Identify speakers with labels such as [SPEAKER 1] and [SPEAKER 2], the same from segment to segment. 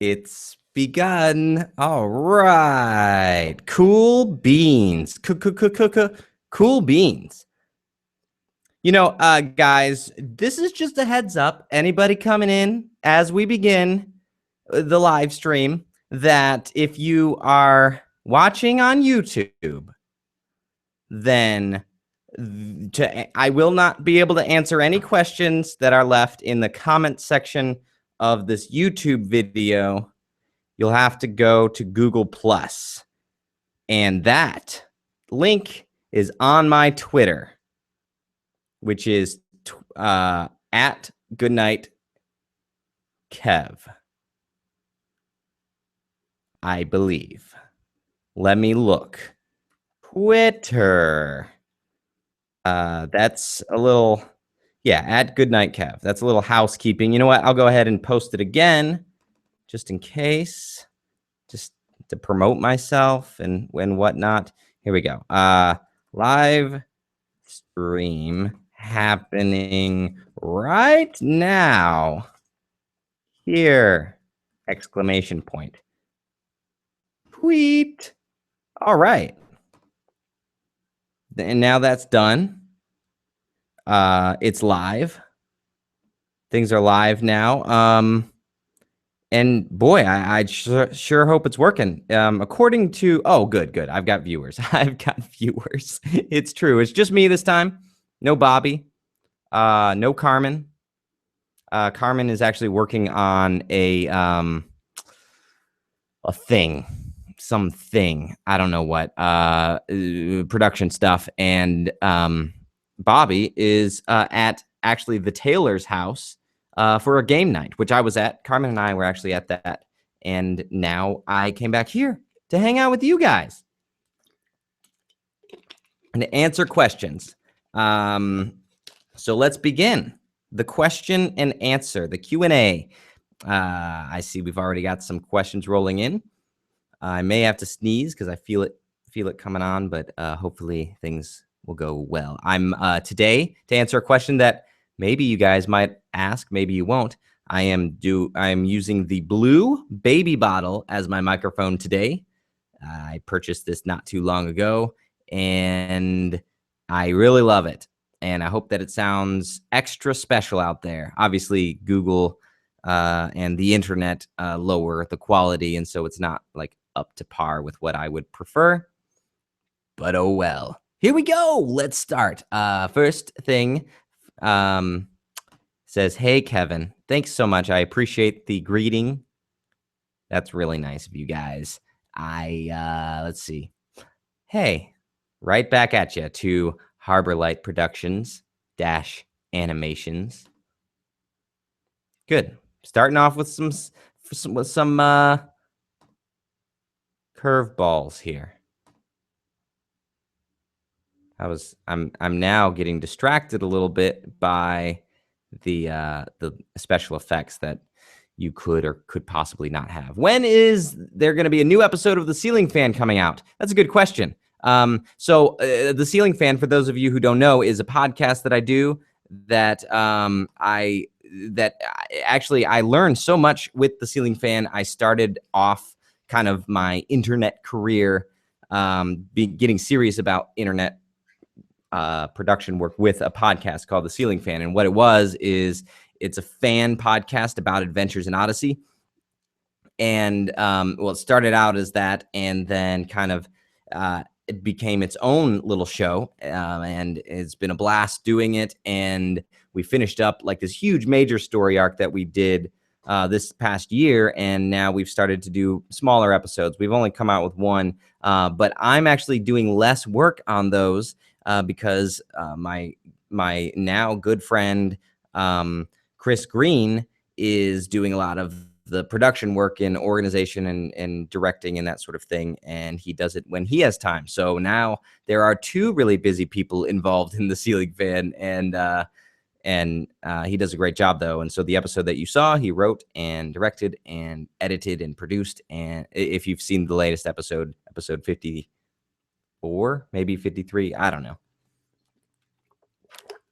[SPEAKER 1] It's begun. All right. Cool beans. Cool beans. Guys, this is just a heads up. Anybody coming in as we begin the live stream, that if you are watching on YouTube, then I will not be able to answer any questions that are left in the comment section of this YouTube video. You'll have to go to Google Plus, and that link is on my Twitter, which is at Goodnight Kev, I believe. Let me look. Twitter. That's a little, at Goodnight Kev. That's a little housekeeping. You know what? I'll go ahead and post it again, just in case, just to promote myself and whatnot. Here we go. Live stream happening right now. Here! Exclamation point. Tweet. All right. And now that's done. It's live. Things are live now. And boy, I sure hope it's working. According to, good. I've got viewers. It's true. It's just me this time. No Bobby. No Carmen. Carmen is actually working on a thing. Something. I don't know what. Production stuff. And Bobby is at actually the Taylor's house for a game night, which I was at. Carmen and I were actually at that. And now I came back here to hang out with you guys and to answer questions. So let's begin. The question and answer, the Q&A. I see we've already got some questions rolling in. I may have to sneeze because I feel it coming on, but hopefully things will go well. I'm today to answer a question that maybe you guys might ask, maybe you won't. I am using the blue baby bottle as my microphone today. I purchased this not too long ago, and I really love it. And I hope that it sounds extra special out there. Obviously, Google and the internet lower the quality, and so it's not like up to par with what I would prefer. But oh well. Here we go. Let's start. First thing says, "Hey Kevin, thanks so much. I appreciate the greeting. That's really nice of you guys. Let's see. Hey, right back at you to Harbor Light Productions - Animations. Good. Starting off with some curveballs here. I'm now getting distracted a little bit by the special effects that you could or could possibly not have. When is there going to be a new episode of The Ceiling Fan coming out? That's a good question. So The Ceiling Fan, for those of you who don't know, is a podcast that I do that I learned so much with The Ceiling Fan. I started off kind of my internet career, getting serious about internet production work with a podcast called The Ceiling Fan. And what it was is it's a fan podcast about adventures in Odyssey. And it started out as that, and then kind of it became its own little show, and it's been a blast doing it. And we finished up like this huge major story arc that we did this past year, and now we've started to do smaller episodes. We've only come out with one, but I'm actually doing less work on those because my now good friend Chris Green is doing a lot of the production work in organization and directing and that sort of thing, and he does it when he has time. So now there are two really busy people involved in The Ceiling Fan, and he does a great job though. And so the episode that you saw, he wrote and directed and edited and produced. And if you've seen the latest episode 54, maybe 53, I don't know.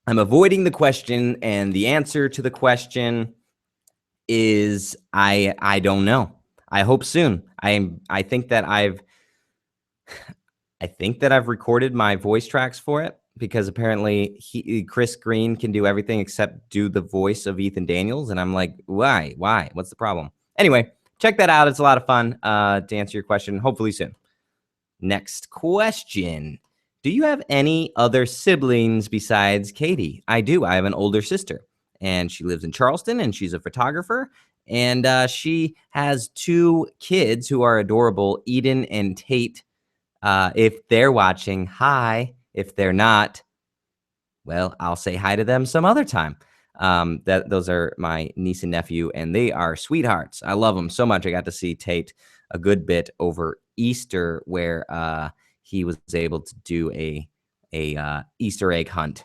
[SPEAKER 1] I'm avoiding the question, and the answer to the question is I don't know. I hope soon. I think that I've recorded my voice tracks for it because apparently Chris Green can do everything except do the voice of Ethan Daniels, and I'm like, why? Why? What's the problem? Anyway, check that out. It's a lot of fun. To answer your question, hopefully soon. Next question. Do you have any other siblings besides Katie? I do. I have an older sister, and she lives in Charleston, and she's a photographer. And she has two kids who are adorable, Eden and Tate. If they're watching, hi. If they're not, well, I'll say hi to them some other time. Those are my niece and nephew, and they are sweethearts. I love them so much. I got to see Tate a good bit over Easter, where he was able to do a Easter egg hunt,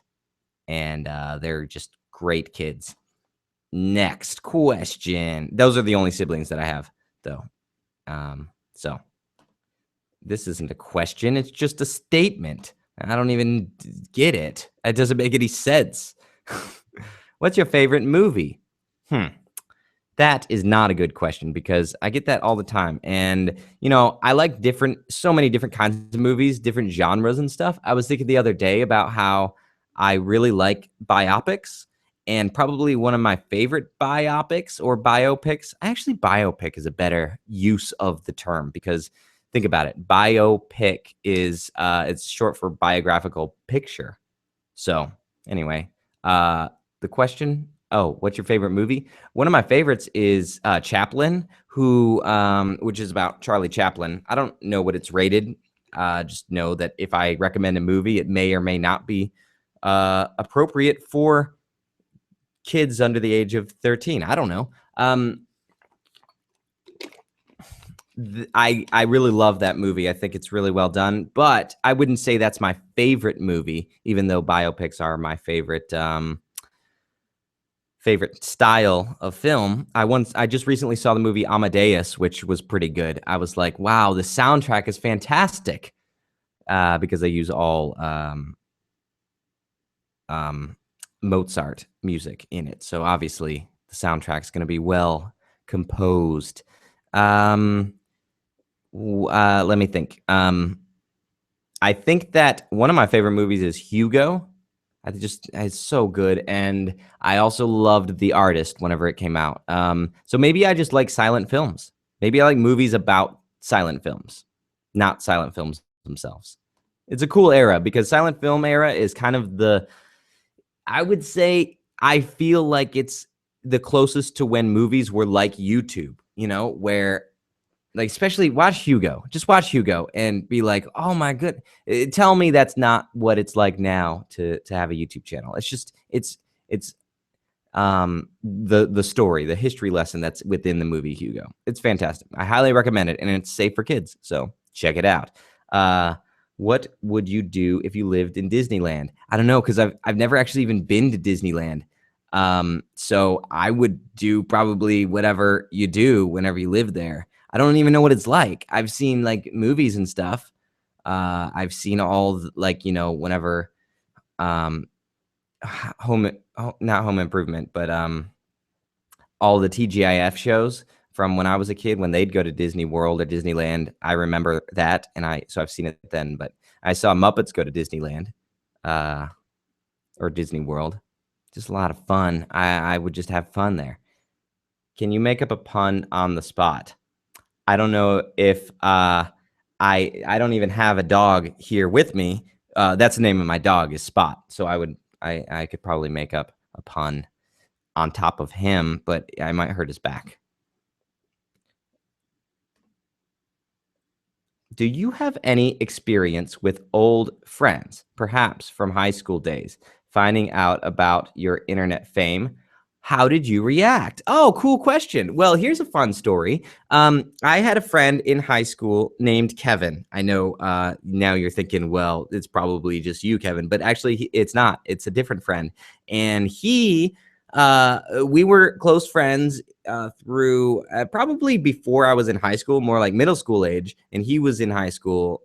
[SPEAKER 1] and they're just great kids. Next question. Those are the only siblings that I have, though. So this isn't a question. It's just a statement. I don't even get it. It doesn't make any sense. What's your favorite movie? That is not a good question because I get that all the time. And, I like so many different kinds of movies, different genres and stuff. I was thinking the other day about how I really like biopics, and probably one of my favorite biopics or biopics. Actually, biopic is a better use of the term because think about it. Biopic is it's short for biographical picture. So anyway, the question. Oh, what's your favorite movie? One of my favorites is Chaplin, which is about Charlie Chaplin. I don't know what it's rated. Just know that if I recommend a movie, it may or may not be appropriate for kids under the age of 13. I don't know. I really love that movie. I think it's really well done, but I wouldn't say that's my favorite movie, even though biopics are my favorite favorite style of film. I just recently saw the movie Amadeus, which was pretty good. I was like, wow, the soundtrack is fantastic because they use all Mozart music in it. So obviously the soundtrack's going to be well composed. Let me think. I think that one of my favorite movies is Hugo. It's so good, and I also loved The Artist whenever it came out. So maybe I just like silent films. Maybe I like movies about silent films, not silent films themselves. It's a cool era because silent film era is kind of I would say I feel like it's the closest to when movies were like YouTube, where like, especially just watch Hugo and be like, oh my good. Tell me that's not what it's like now to have a YouTube channel. It's the story, the history lesson that's within the movie Hugo. It's fantastic. I highly recommend it, and it's safe for kids. So check it out. What would you do if you lived in Disneyland? I don't know, because I've never actually even been to Disneyland. So I would do probably whatever you do whenever you live there. I don't even know what it's like. I've seen like movies and stuff. I've seen all whenever not Home Improvement, but all the TGIF shows from when I was a kid when they'd go to Disney World or Disneyland. I remember that, and so I've seen it then. But I saw Muppets go to Disneyland or Disney World. Just a lot of fun. I would just have fun there. Can you make up a pun on the spot? I don't know if I don't even have a dog here with me. That's the name of my dog is Spot. So I could probably make up a pun on top of him, but I might hurt his back. Do you have any experience with old friends, perhaps from high school days, finding out about your internet fame? How did you react? Oh, cool question. Well, here's a fun story. I had a friend in high school named Kevin. I know now you're thinking, well, it's probably just you, Kevin, but actually it's not. It's a different friend. And we were close friends through probably before I was in high school, more like middle school age. And he was in high school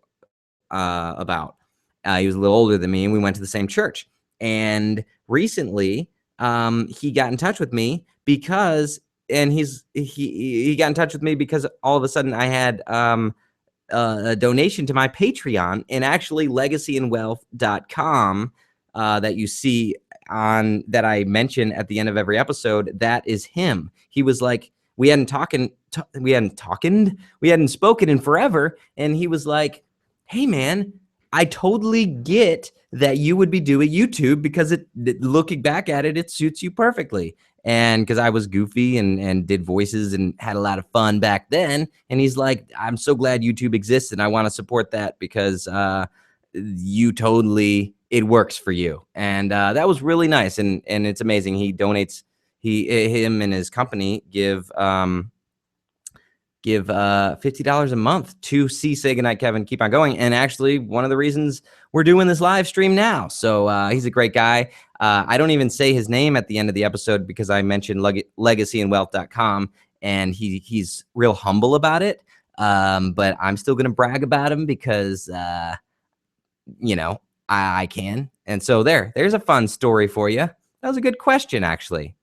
[SPEAKER 1] he was a little older than me, and we went to the same church. And recently, he got in touch with me because and he got in touch with me because all of a sudden I had a donation to my Patreon, and actually legacyandwealth.com that you see on that I mention at the end of every episode, that is him. He was like, we hadn't spoken in forever, and he was like, hey man, I totally get that you would be doing YouTube because looking back at it, it suits you perfectly. And because I was goofy and did voices and had a lot of fun back then. And he's like, I'm so glad YouTube exists, and I want to support that because it works for you. And that was really nice. And it's amazing. He donates, him and his company give $50 a month to Say Goodnight, Kevin, Keep On Going. And actually, one of the reasons we're doing this live stream now. So he's a great guy. I don't even say his name at the end of the episode because I mentioned legacyandwealth.com, and he's real humble about it. But I'm still going to brag about him because, I can. And so there's a fun story for you. That was a good question, actually.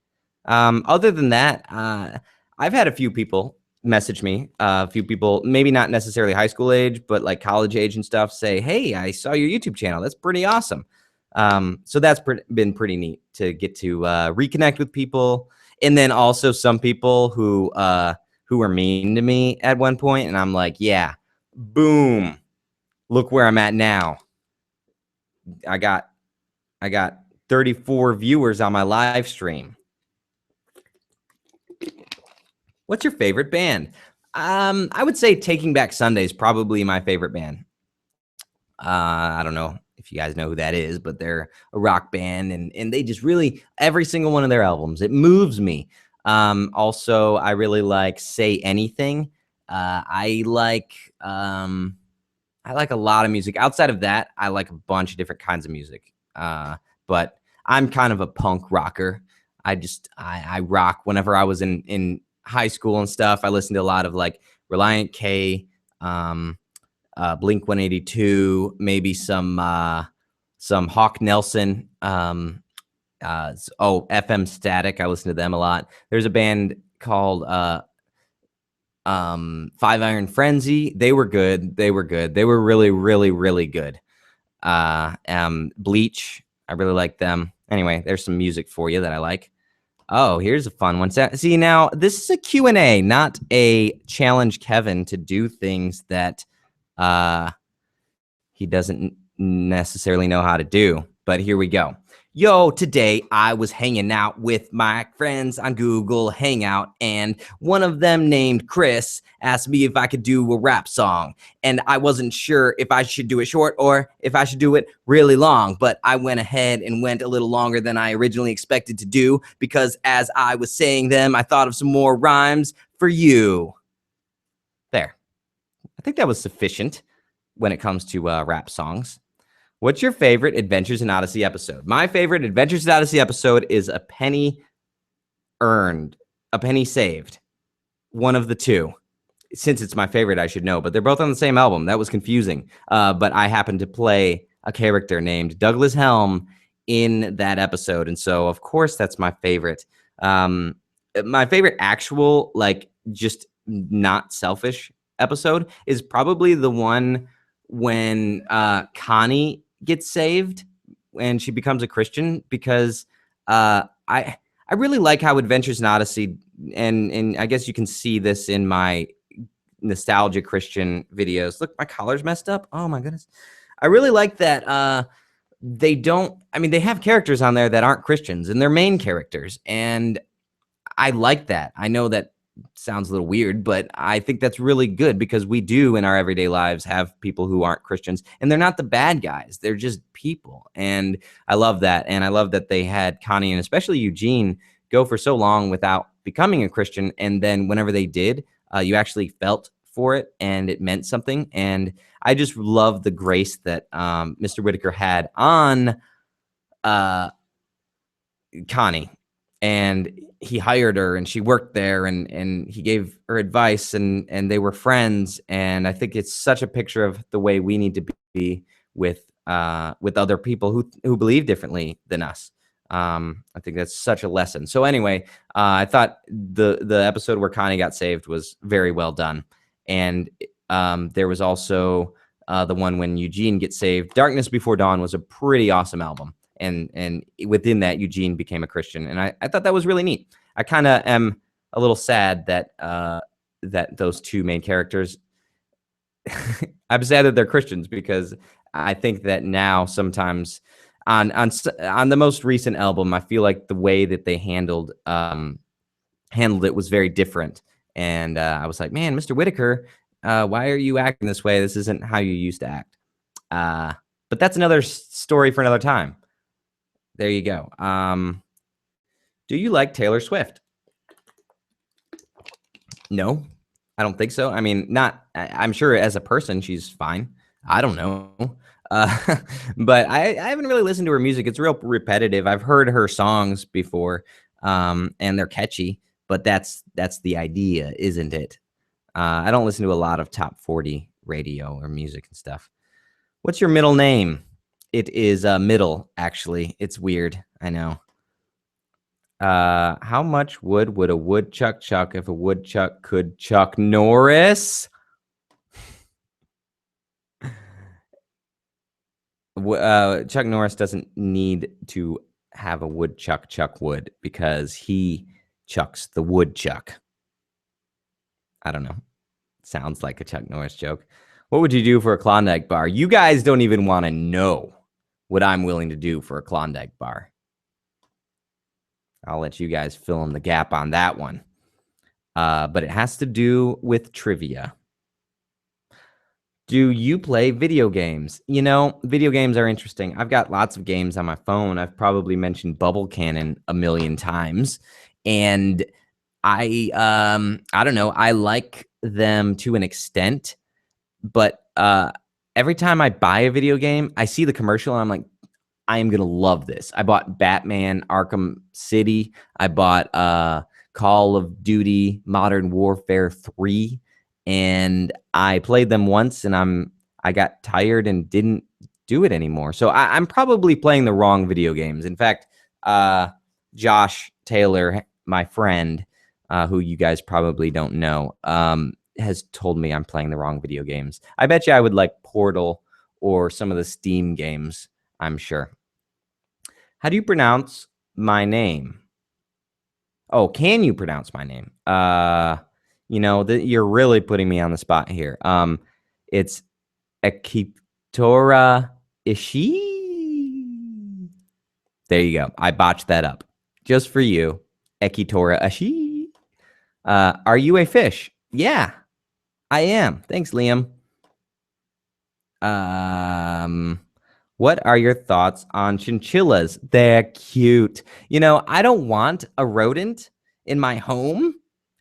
[SPEAKER 1] Other than that, I've had a few people message me, a few people, maybe not necessarily high school age, but like college age and stuff, say, hey, I saw your YouTube channel. That's pretty awesome. So that's been pretty neat to get to reconnect with people. And then also some people who were mean to me at one point, and I'm like, yeah, boom, look where I'm at now. I got 34 viewers on my live stream. What's your favorite band? I would say Taking Back Sunday is probably my favorite band. I don't know if you guys know who that is, but they're a rock band, and they just really, every single one of their albums, it moves me. Also, I really like Say Anything. I like a lot of music. Outside of that, I like a bunch of different kinds of music. But I'm kind of a punk rocker. I rock. Whenever I was in high school and stuff, I listened to a lot of like Reliant K, Blink 182, maybe some Hawk Nelson, FM Static. I listened to them a lot. There's a band called Five Iron Frenzy. They were good. They were really, really, really good. Bleach. I really like them. Anyway, there's some music for you that I like. Oh, here's a fun one. See, now this is a Q&A, not a challenge Kevin to do things that he doesn't necessarily know how to do. But here we go. Yo, today I was hanging out with my friends on Google Hangout, and one of them named Chris asked me if I could do a rap song, and I wasn't sure if I should do it short or if I should do it really long, but I went ahead and went a little longer than I originally expected to do because as I was saying them, I thought of some more rhymes for you. There. I think that was sufficient when it comes to rap songs. What's your favorite Adventures in Odyssey episode? My favorite Adventures in Odyssey episode is A Penny Earned, A Penny Saved. One of the two. Since it's my favorite, I should know, but they're both on the same album. That was confusing. But I happened to play a character named Douglas Helm in that episode. And so, of course, that's my favorite. My favorite actual, like, just not selfish episode is probably the one when Connie gets saved and she becomes a Christian, because I really like how Adventures in Odyssey, and I guess you can see this in my nostalgia Christian videos. Look, my collar's messed up. Oh my goodness. I really like that they have characters on there that aren't Christians, and they're main characters, and I like that. I know that sounds a little weird, but I think that's really good because we do in our everyday lives have people who aren't Christians, and they're not the bad guys. They're just people. And I love that. And I love that they had Connie and especially Eugene go for so long without becoming a Christian. And then whenever they did, you actually felt for it and it meant something. And I just love the grace that Mr. Whitaker had on Connie. And he hired her and she worked there and he gave her advice and they were friends. And I think it's such a picture of the way we need to be with other people who believe differently than us. I think that's such a lesson. So anyway, I thought the episode where Connie got saved was very well done. And there was also the one when Eugene gets saved. Darkness Before Dawn was a pretty awesome album. And within that, Eugene became a Christian. And I thought that was really neat. I kind of am a little sad that that those two main characters, I'm sad that they're Christians, because I think that now sometimes on the most recent album, I feel like the way that they handled it was very different. And I was like, man, Mr. Whitaker, why are you acting this way? This isn't how you used to act. But that's another story for another time. There you go. Do you like Taylor Swift? No, I don't think so. I mean, I'm sure as a person, she's fine. I don't know. But I haven't really listened to her music. It's real repetitive. I've heard her songs before, and they're catchy, but that's the idea, isn't it? I don't listen to a lot of top 40 radio or music and stuff. What's your middle name? It is Middle, actually. It's weird. I know. How much wood would a woodchuck chuck if a woodchuck could Chuck Norris? Chuck Norris doesn't need to have a woodchuck chuck wood because he chucks the woodchuck. I don't know. Sounds like a Chuck Norris joke. What would you do for a Klondike bar? You guys don't even want to know what I'm willing to do for a Klondike bar. I'll let you guys fill in the gap on that one. But it has to do with trivia. Do you play video games? You know, video games are interesting. I've got lots of games on my phone. I've probably mentioned Bubble Cannon a million times. And I don't know. I like them to an extent. But every time I buy a video game, I see the commercial and I'm like, I am going to love this. I bought Batman Arkham City. I bought Call of Duty Modern Warfare 3. And I played them once and I got tired and didn't do it anymore. So I'm probably playing the wrong video games. In fact, Josh Taylor, my friend, who you guys probably don't know, has told me I'm playing the wrong video games. I bet you I would like Portal or some of the Steam games, I'm sure. How do you pronounce my name? Oh, can you pronounce my name? You know, you're really putting me on the spot here. It's Akitora Ishii. There you go. I botched that up. Just for you, Akitora Ishii. Are you a fish? Yeah, I am. Thanks, Liam. What are your thoughts on chinchillas? They're cute. You know, I don't want a rodent in my home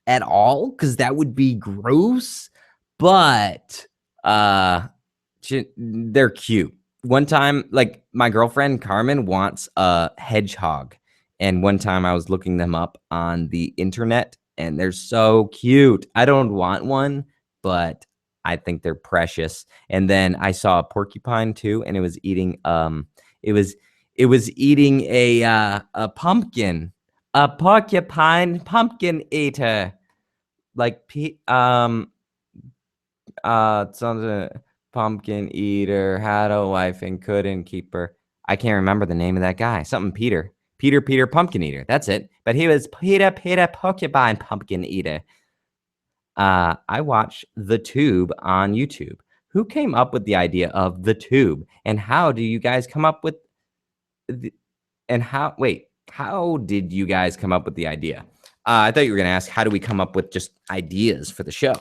[SPEAKER 1] at all, because that would be gross, but they're cute. One time, like, my girlfriend Carmen wants a hedgehog, and one time I was looking them up on the internet and they're so cute. I don't want one, but I think they're precious. And then I saw a porcupine too, and it was eating it was eating a pumpkin. A porcupine pumpkin eater. Like something, pumpkin eater, had a wife and couldn't keep her. I can't remember the name of that guy. Something Peter pumpkin eater. That's it. But he was Peter porcupine pumpkin eater. I watched The Tube on YouTube. Who came up with the idea of The Tube? And how do you guys come up with how did you guys come up with the idea? I thought you were going to ask, how do we come up with just ideas for the show?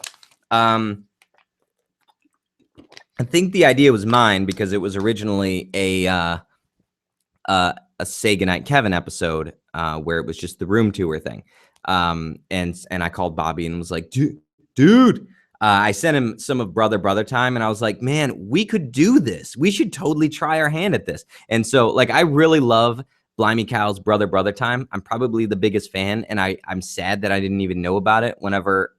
[SPEAKER 1] I think the idea was mine because it was originally a Say Goodnight Kevin episode where it was just the room tour thing. And I called Bobby and was like, dude, I sent him some of Brother Time. And I was like, man, we could do this. We should totally try our hand at this. And so, like, I really love Blimey Cow's Brother Time. I'm probably the biggest fan. And I'm sad that I didn't even know about it whenever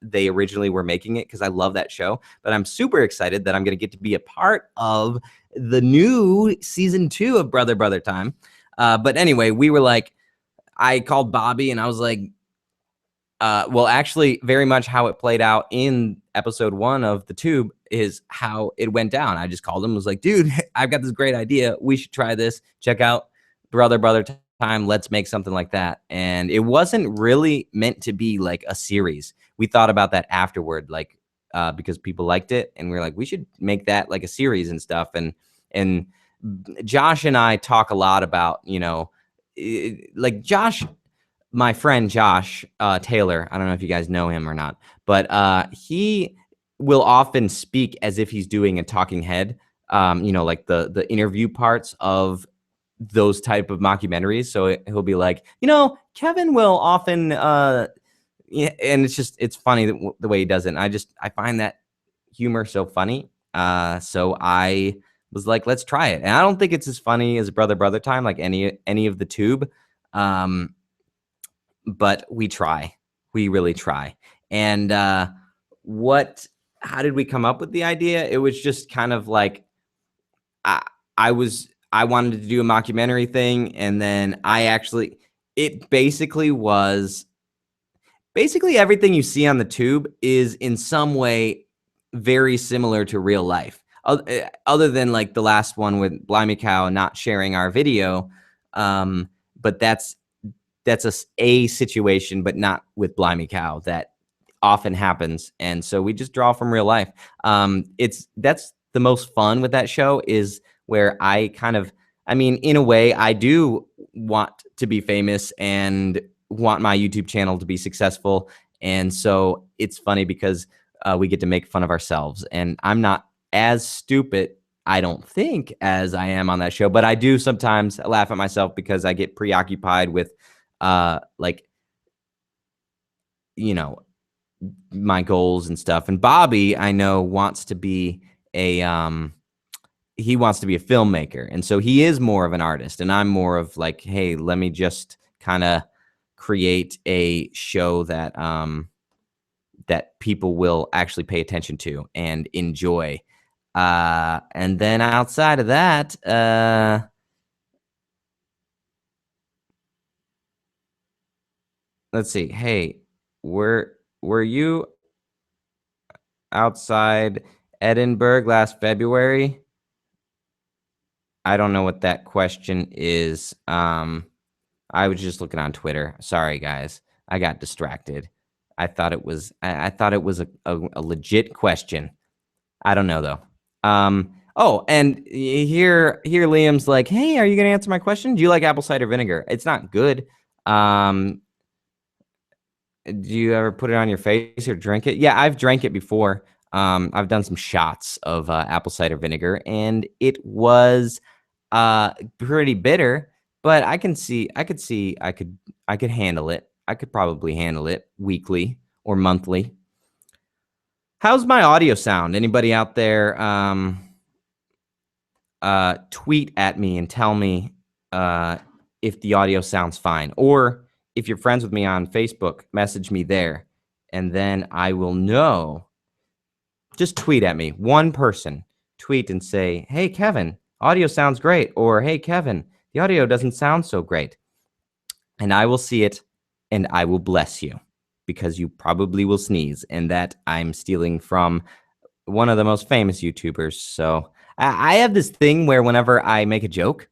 [SPEAKER 1] they originally were making it, because I love that show. But I'm super excited that I'm going to get to be a part of the new season 2 of Brother Time. But anyway, we were like, I called Bobby and I was like, well, actually, very much how it played out in episode 1 of The Tube is how it went down. I just called him, was like, dude, I've got this great idea. We should try this. Check out Brother Time. Let's make something like that. And it wasn't really meant to be like a series. We thought about that afterward, like because people liked it, and we were like, we should make that like a series and stuff. And Josh and I talk a lot about, like Josh. My friend Josh Taylor, I don't know if you guys know him or not, but he will often speak as if he's doing a talking head, like the interview parts of those type of mockumentaries. So he'll be like, Kevin will often, yeah, and it's funny the way he does it. And I find that humor so funny. So I was like, let's try it. And I don't think it's as funny as Brother Time, like any of the Tube. But we really try. And how did we come up with the idea? It was just kind of like, I wanted to do a mockumentary thing. And then it basically was everything you see on the Tube is in some way very similar to real life. Other than like the last one with Blimey Cow not sharing our video. But that's a situation, but not with Blimey Cow. That often happens. And so we just draw from real life. That's the most fun with that show, is where in a way, I do want to be famous and want my YouTube channel to be successful. And so it's funny because we get to make fun of ourselves, and I'm not as stupid, I don't think, as I am on that show, but I do sometimes laugh at myself because I get preoccupied with my goals and stuff. And Bobby, I know, wants to be a filmmaker. And so he is more of an artist, and I'm more of like, hey, let me just kind of create a show that that people will actually pay attention to and enjoy. And then outside of that, let's see. Hey, were you outside Edinburgh last February? I don't know what that question is. I was just looking on Twitter. Sorry, guys. I got distracted. I thought it was a legit question. I don't know though. Oh, and here Liam's like, hey, are you gonna answer my question? Do you like apple cider vinegar? It's not good. Do you ever put it on your face or drink it? Yeah, I've drank it before. I've done some shots of apple cider vinegar, and it was pretty bitter, but I could handle it. I could probably handle it weekly or monthly. How's my audio sound? Anybody out there tweet at me and tell me if the audio sounds fine, or if you're friends with me on Facebook, message me there, and then I will know. Just tweet at me. One person tweet and say, hey, Kevin, audio sounds great. Or, hey, Kevin, the audio doesn't sound so great. And I will see it, and I will bless you, because you probably will sneeze, and that I'm stealing from one of the most famous YouTubers. So I have this thing where whenever I make a joke,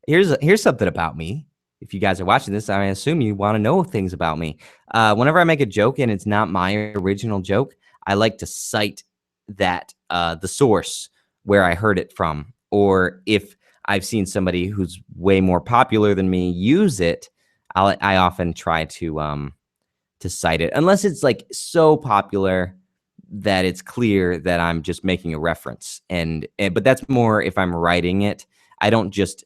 [SPEAKER 1] here's something about me. If you guys are watching this, I assume you want to know things about me. Whenever I make a joke and it's not my original joke, I like to cite that the source where I heard it from, or if I've seen somebody who's way more popular than me use it, I often try to cite it, unless it's like so popular that it's clear that I'm just making a reference. But that's more if I'm writing it. I don't just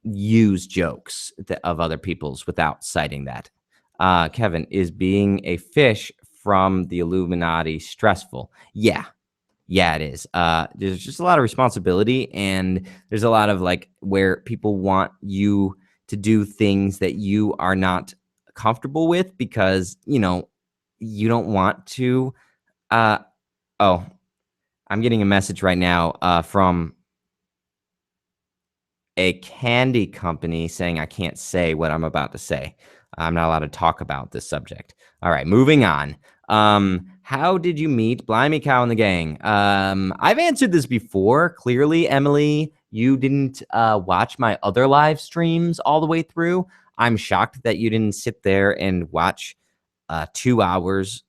[SPEAKER 1] use jokes of other people's without citing that. Kevin, is being a fish from the Illuminati stressful? Yeah, it is. There's just a lot of responsibility, and there's a lot of like where people want you to do things that you are not comfortable with, because you don't want to. Oh, I'm getting a message right now from a candy company saying I can't say what I'm about to say. I'm not allowed to talk about this subject. All right, moving on. How did you meet Blimey Cow and the gang? I've answered this before. Clearly, Emily, you didn't watch my other live streams all the way through. I'm shocked that you didn't sit there and watch 2 hours,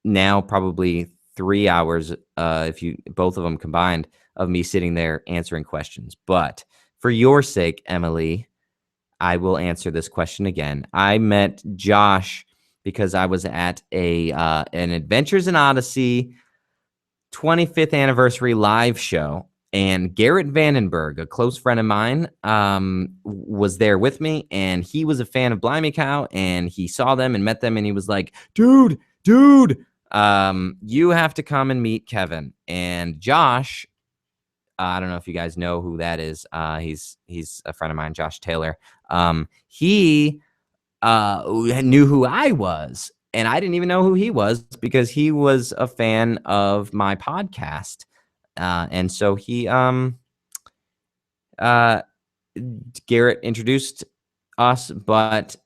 [SPEAKER 1] now probably 3 hours, if you both of them combined, of me sitting there answering questions. But for your sake, Emily, I will answer this question again. I met Josh because I was at an Adventures in Odyssey 25th anniversary live show, and Garrett Vandenberg, a close friend of mine, was there with me, and he was a fan of Blimey Cow, and he saw them and met them, and he was like, dude, you have to come and meet Kevin. And Josh, I don't know if you guys know who that is. He's a friend of mine, Josh Taylor. He knew who I was, and I didn't even know who he was because he was a fan of my podcast. And so Garrett introduced us, but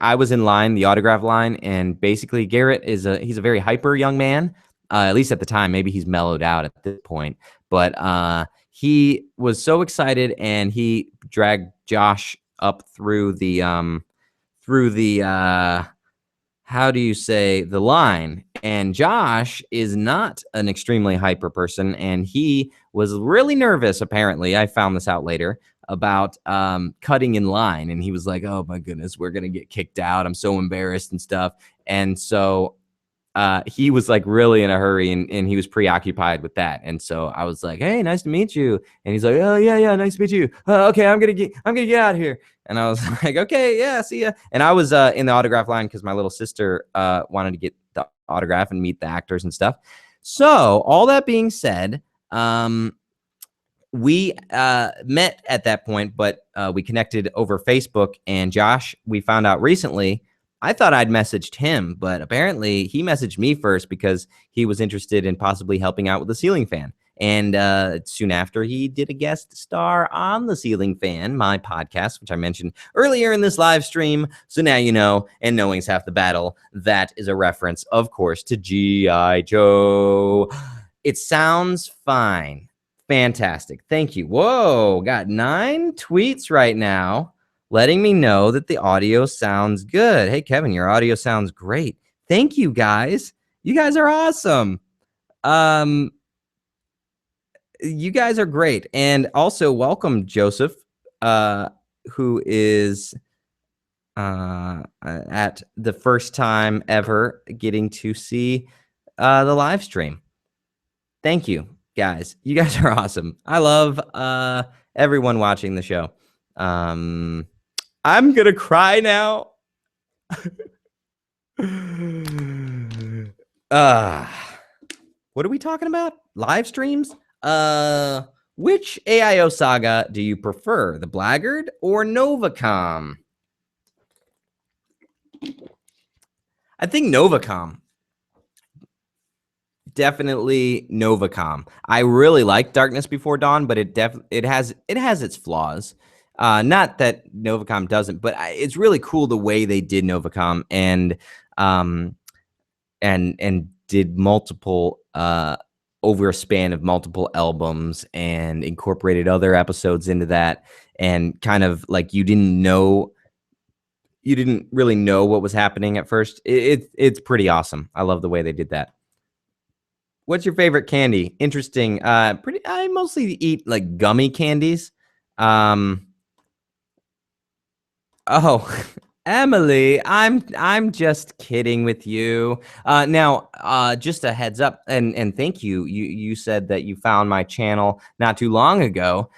[SPEAKER 1] I was in line, the autograph line, and basically Garrett he's a very hyper young man, at least at the time. Maybe he's mellowed out at this point, but he was so excited, and he dragged Josh up through the how do you say, the line. And Josh is not an extremely hyper person, and he was really nervous, apparently. I found this out later, about cutting in line. And he was like, oh my goodness, we're gonna get kicked out. I'm so embarrassed and stuff. And so he was like really in a hurry, and he was preoccupied with that. And so I was like, hey, nice to meet you. And he's like, oh yeah, nice to meet you. Okay, I'm gonna get out of here. And I was like, okay, yeah, see ya. And I was in the autograph line because my little sister wanted to get the autograph and meet the actors and stuff. So all that being said, we met at that point, but we connected over Facebook. And Josh, we found out recently, I thought I'd messaged him, but apparently he messaged me first because he was interested in possibly helping out with the Ceiling Fan. And soon after, he did a guest star on the Ceiling Fan, my podcast, which I mentioned earlier in this live stream. So now you know, and knowing's half the battle. That is a reference, of course, to G.I. Joe. It sounds fine. Fantastic. Thank you. Whoa, got 9 tweets right now letting me know that the audio sounds good. Hey, Kevin, your audio sounds great. Thank you, guys. You guys are awesome. You guys are great. And also welcome Joseph, who is at the first time ever getting to see the live stream. Thank you, guys. You guys are awesome. I love everyone watching the show. I'm gonna cry now. What are we talking about? Live streams? Which AIO saga do you prefer, the Blackguard or Novacom? I think Novacom. Definitely Novacom. I really like Darkness Before Dawn, but it has its flaws. Not that Novacom doesn't, but it's really cool the way they did Novacom and did multiple over a span of multiple albums and incorporated other episodes into that, and kind of like you didn't really know what was happening at first. It's pretty awesome. I love the way they did that. What's your favorite candy? Interesting. I mostly eat like gummy candies. Oh, Emily, I'm just kidding with you. Now, just a heads up, and thank you. You said that you found my channel not too long ago.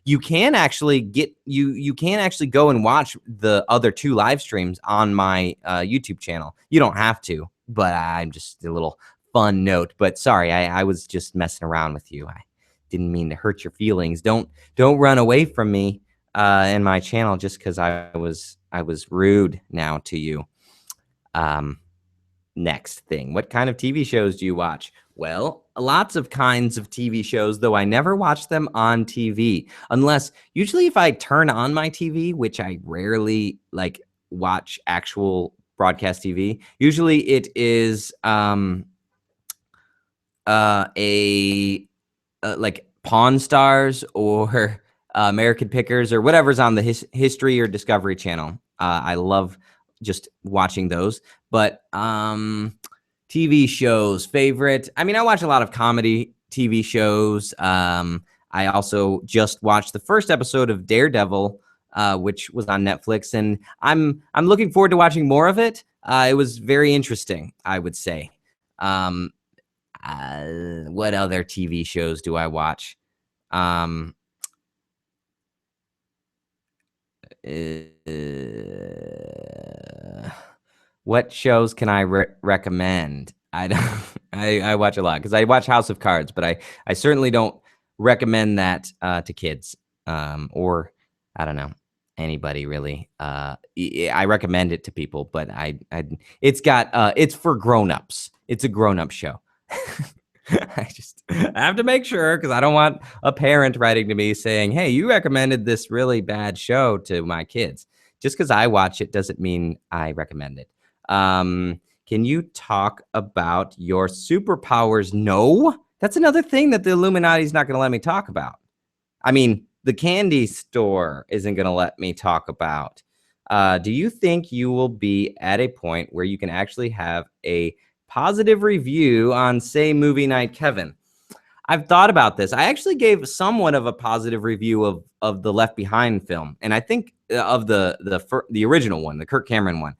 [SPEAKER 1] You can actually go and watch the other 2 live streams on my YouTube channel. You don't have to, but I'm just a little fun note. But sorry, I was just messing around with you. I didn't mean to hurt your feelings. Don't run away from me in my channel just because I was rude now to you. Next thing, what kind of TV shows do you watch? Well, lots of kinds of TV shows, though I never watch them on TV unless usually if I turn on my TV, which I rarely like watch actual broadcast TV, usually it is a like Pawn Stars or American Pickers or whatever's on the History or Discovery Channel. I love just watching those. But TV shows, favorite. I mean, I watch a lot of comedy TV shows. I also just watched the first episode of Daredevil, which was on Netflix, and I'm looking forward to watching more of it. It was very interesting, I would say. What other TV shows do I watch? Um, what shows can I recommend? I don't. I watch a lot because I watch House of Cards, but I certainly don't recommend that to kids or I don't know anybody really. I recommend it to people, but it's got it's for grown-ups. It's a grown-up show. I have to make sure because I don't want a parent writing to me saying, "Hey, you recommended this really bad show to my kids." Just because I watch it doesn't mean I recommend it. Can you talk about your superpowers? No, that's another thing that the Illuminati is not going to let me talk about. I mean, the candy store isn't going to let me talk about. Do you think you will be at a point where you can actually have a positive review on, say, Movie Night Kevin? I've thought about this. I actually gave somewhat of a positive review of the Left Behind film, and I think of the original one, the Kirk Cameron one.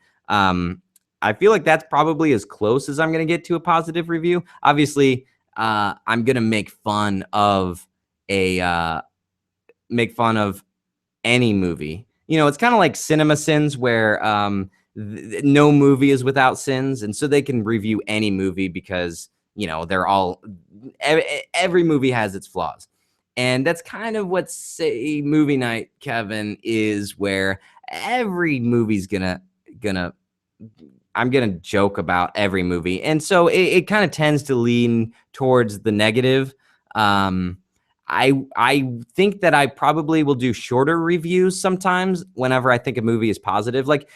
[SPEAKER 1] I feel like that's probably as close as I'm going to get to a positive review. Obviously, I'm going to make fun of any movie. You know, it's kind of like Cinema Sins, where no movie is without sins, and so they can review any movie because you know they're all every movie has its flaws, and that's kind of what Say Movie Night Kevin is, where every movie's gonna I'm gonna joke about every movie, and so it kind of tends to lean towards the negative. I think that I probably will do shorter reviews sometimes whenever I think a movie is positive, like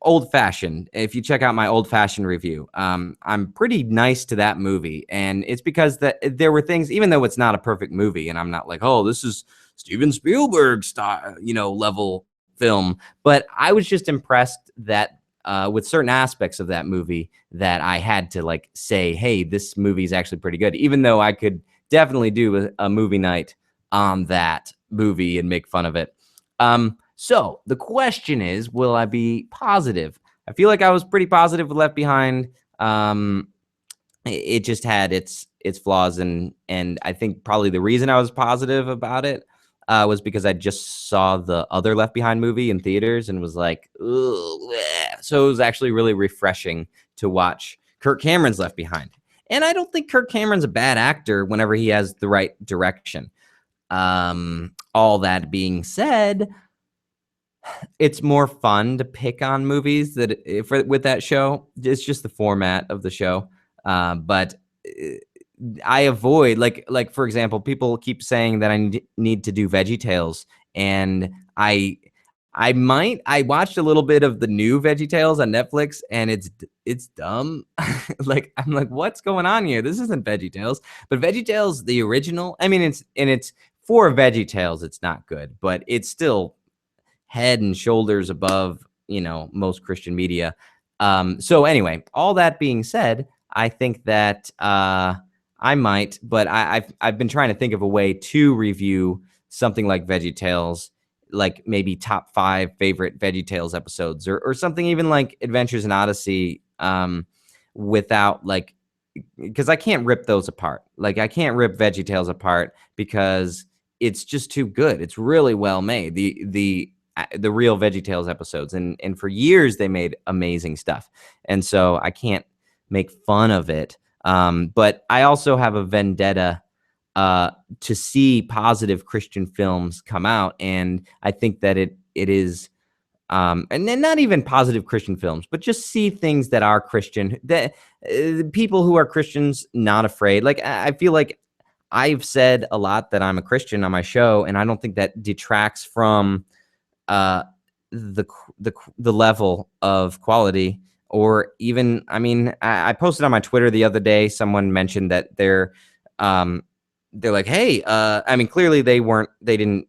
[SPEAKER 1] Old Fashioned. If you check out my Old Fashioned review, I'm pretty nice to that movie, and it's because that there were things, even though it's not a perfect movie, and I'm not like, oh, this is Steven Spielberg style, level film, but I was just impressed that with certain aspects of that movie that I had to like say, hey, this movie is actually pretty good, even though I could definitely do a movie night on that movie and make fun of it. So the question is, will I be positive? I feel like I was pretty positive with Left Behind. It just had its flaws, and I think probably the reason I was positive about it was because I just saw the other Left Behind movie in theaters and was like, ooh, so it was actually really refreshing to watch Kirk Cameron's Left Behind. And I don't think Kirk Cameron's a bad actor whenever he has the right direction. All that being said, it's more fun to pick on movies with that show. It's just the format of the show. But I avoid like for example, people keep saying that I need to do VeggieTales, and I watched a little bit of the new VeggieTales on Netflix, and it's dumb. Like I'm like, what's going on here? This isn't VeggieTales. But VeggieTales, the original, I mean, it's for VeggieTales, it's not good, but it's still head and shoulders above, most Christian media. So anyway, all that being said, I think that I might, but I've been trying to think of a way to review something like VeggieTales, like maybe top 5 favorite VeggieTales episodes, or something even like Adventures in Odyssey, without like, because I can't rip those apart. Like I can't rip VeggieTales apart because it's just too good. It's really well made. The real VeggieTales episodes, and for years they made amazing stuff, and so I can't make fun of it. But I also have a vendetta to see positive Christian films come out, and I think that it is and then not even positive Christian films, but just see things that are Christian, that people who are Christians, not afraid. Like, I feel like I've said a lot that I'm a Christian on my show, and I don't think that detracts from the level of quality. Or even, I mean, I posted on my Twitter the other day, someone mentioned that they're like, hey, I mean, clearly they didn't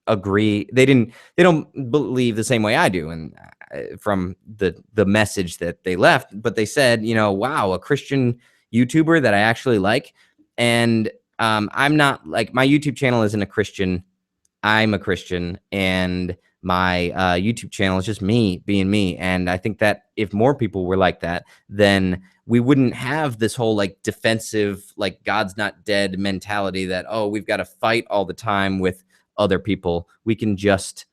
[SPEAKER 1] agree. They don't believe the same way I do. And from the message that they left, but they said, wow, a Christian YouTuber that I actually like. And I'm not, like, my YouTube channel isn't a Christian. I'm a Christian, and my YouTube channel is just me being me. And I think that if more people were like that, then we wouldn't have this whole like defensive, like God's not dead mentality that, oh, we've got to fight all the time with other people. We can just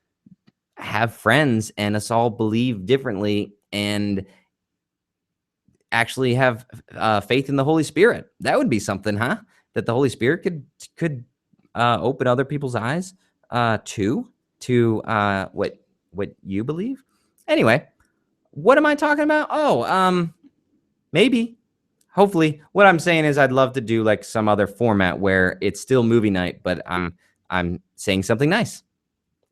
[SPEAKER 1] have friends and us all believe differently and actually have faith in the Holy Spirit. That would be something, huh? That the Holy Spirit could open other people's eyes to what you believe. Anyway, what am I talking about? Oh, maybe, hopefully. What I'm saying is I'd love to do like some other format where it's still movie night, but I'm saying something nice.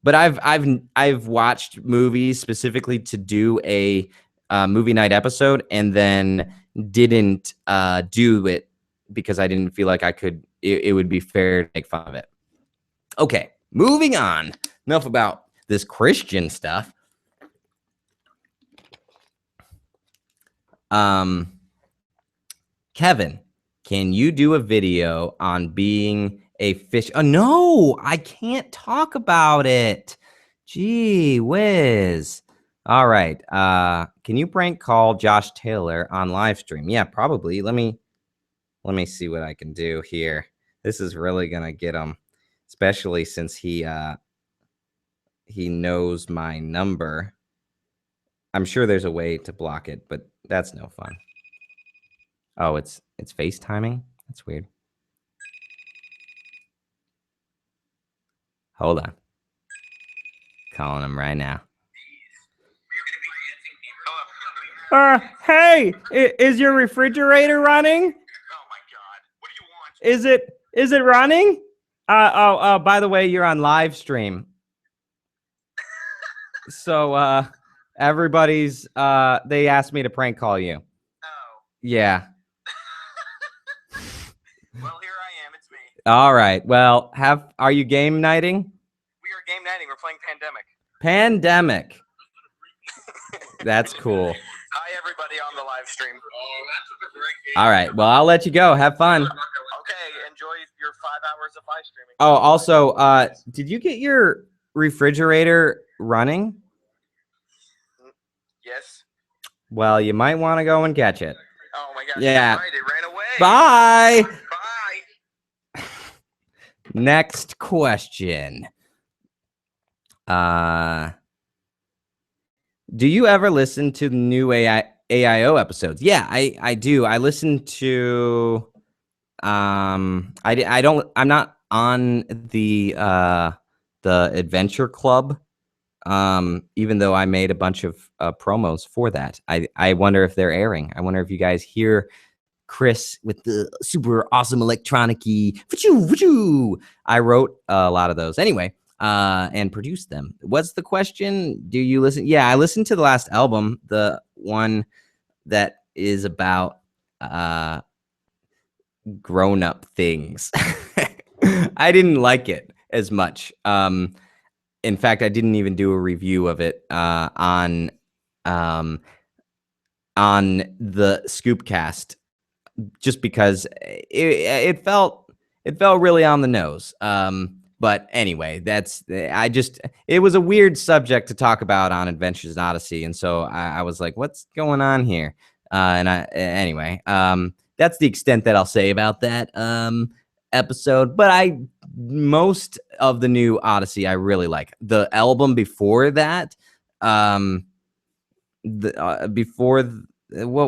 [SPEAKER 1] But I've watched movies specifically to do a movie night episode, and then didn't do it because I didn't feel like it would be fair to make fun of it. Okay, moving on. Enough about this Christian stuff. Kevin, can you do a video on being a fish? Oh, no, I can't talk about it. Gee whiz. All right. Can you prank call Josh Taylor on live stream? Yeah, probably. Let me see what I can do here. This is really gonna get him, especially since he knows my number. I'm sure there's a way to block it, but that's no fun. Oh, it's FaceTiming? That's weird. Hold on. Calling him right now. Hey, is your refrigerator running?
[SPEAKER 2] Oh my God! What do you want?
[SPEAKER 1] Is it running? By the way, you're on live stream. So everybody's they asked me to prank call you.
[SPEAKER 2] Oh.
[SPEAKER 1] Yeah.
[SPEAKER 2] Well, here I am. It's me.
[SPEAKER 1] All right. Well, are you game nighting?
[SPEAKER 2] We are game nighting. We're playing Pandemic.
[SPEAKER 1] Pandemic. That's cool.
[SPEAKER 2] Hi, everybody on the live stream. Oh, that's a great game.
[SPEAKER 1] All right. Well, I'll let you go. Have fun.
[SPEAKER 2] Okay. Enjoy your 5 hours of live streaming.
[SPEAKER 1] Oh, also, did you get your refrigerator running?
[SPEAKER 2] Yes.
[SPEAKER 1] Well, you might want to go and catch it.
[SPEAKER 2] Oh my gosh.
[SPEAKER 1] Yeah.
[SPEAKER 2] Right, it ran away.
[SPEAKER 1] Bye.
[SPEAKER 2] Bye.
[SPEAKER 1] Next question. Do you ever listen to the new AIO episodes? Yeah, I do. I listen to I'm not on the Adventure Club, even though I made a bunch of promos for that. I wonder if they're airing. I wonder if you guys hear Chris with the super awesome electronic-y. I wrote a lot of those anyway, and produced them. What's the question? Do you listen? Yeah, I listened to the last album, the one that is about grown-up things. I didn't like it as much. In fact, I didn't even do a review of it on the Scoopcast, just because it felt really on the nose. But anyway, it was a weird subject to talk about on Adventures in Odyssey, and so I was like, what's going on here? Anyway, that's the extent that I'll say about that episode. But most of the new Odyssey I really like. The album before that, what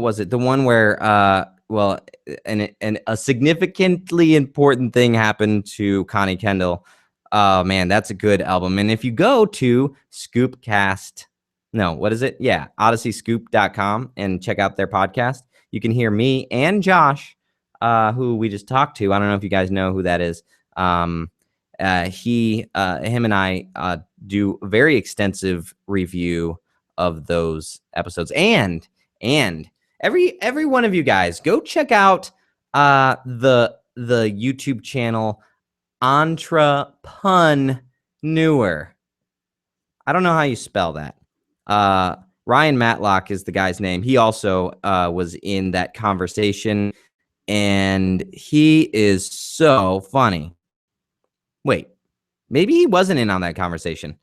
[SPEAKER 1] was it? The one where and a significantly important thing happened to Connie Kendall. Oh man, that's a good album. And if you go to Scoopcast No, what is it? Yeah, odysseyscoop.com, and check out their podcast. You can hear me and Josh, who we just talked to. I don't know if you guys know who that is. Him and I do a very extensive review of those episodes. And every one of you guys, go check out the YouTube channel Entrepreneur. I don't know how you spell that. Ryan Matlock is the guy's name. He also was in that conversation, and he is so funny. Wait, maybe he wasn't in on that conversation.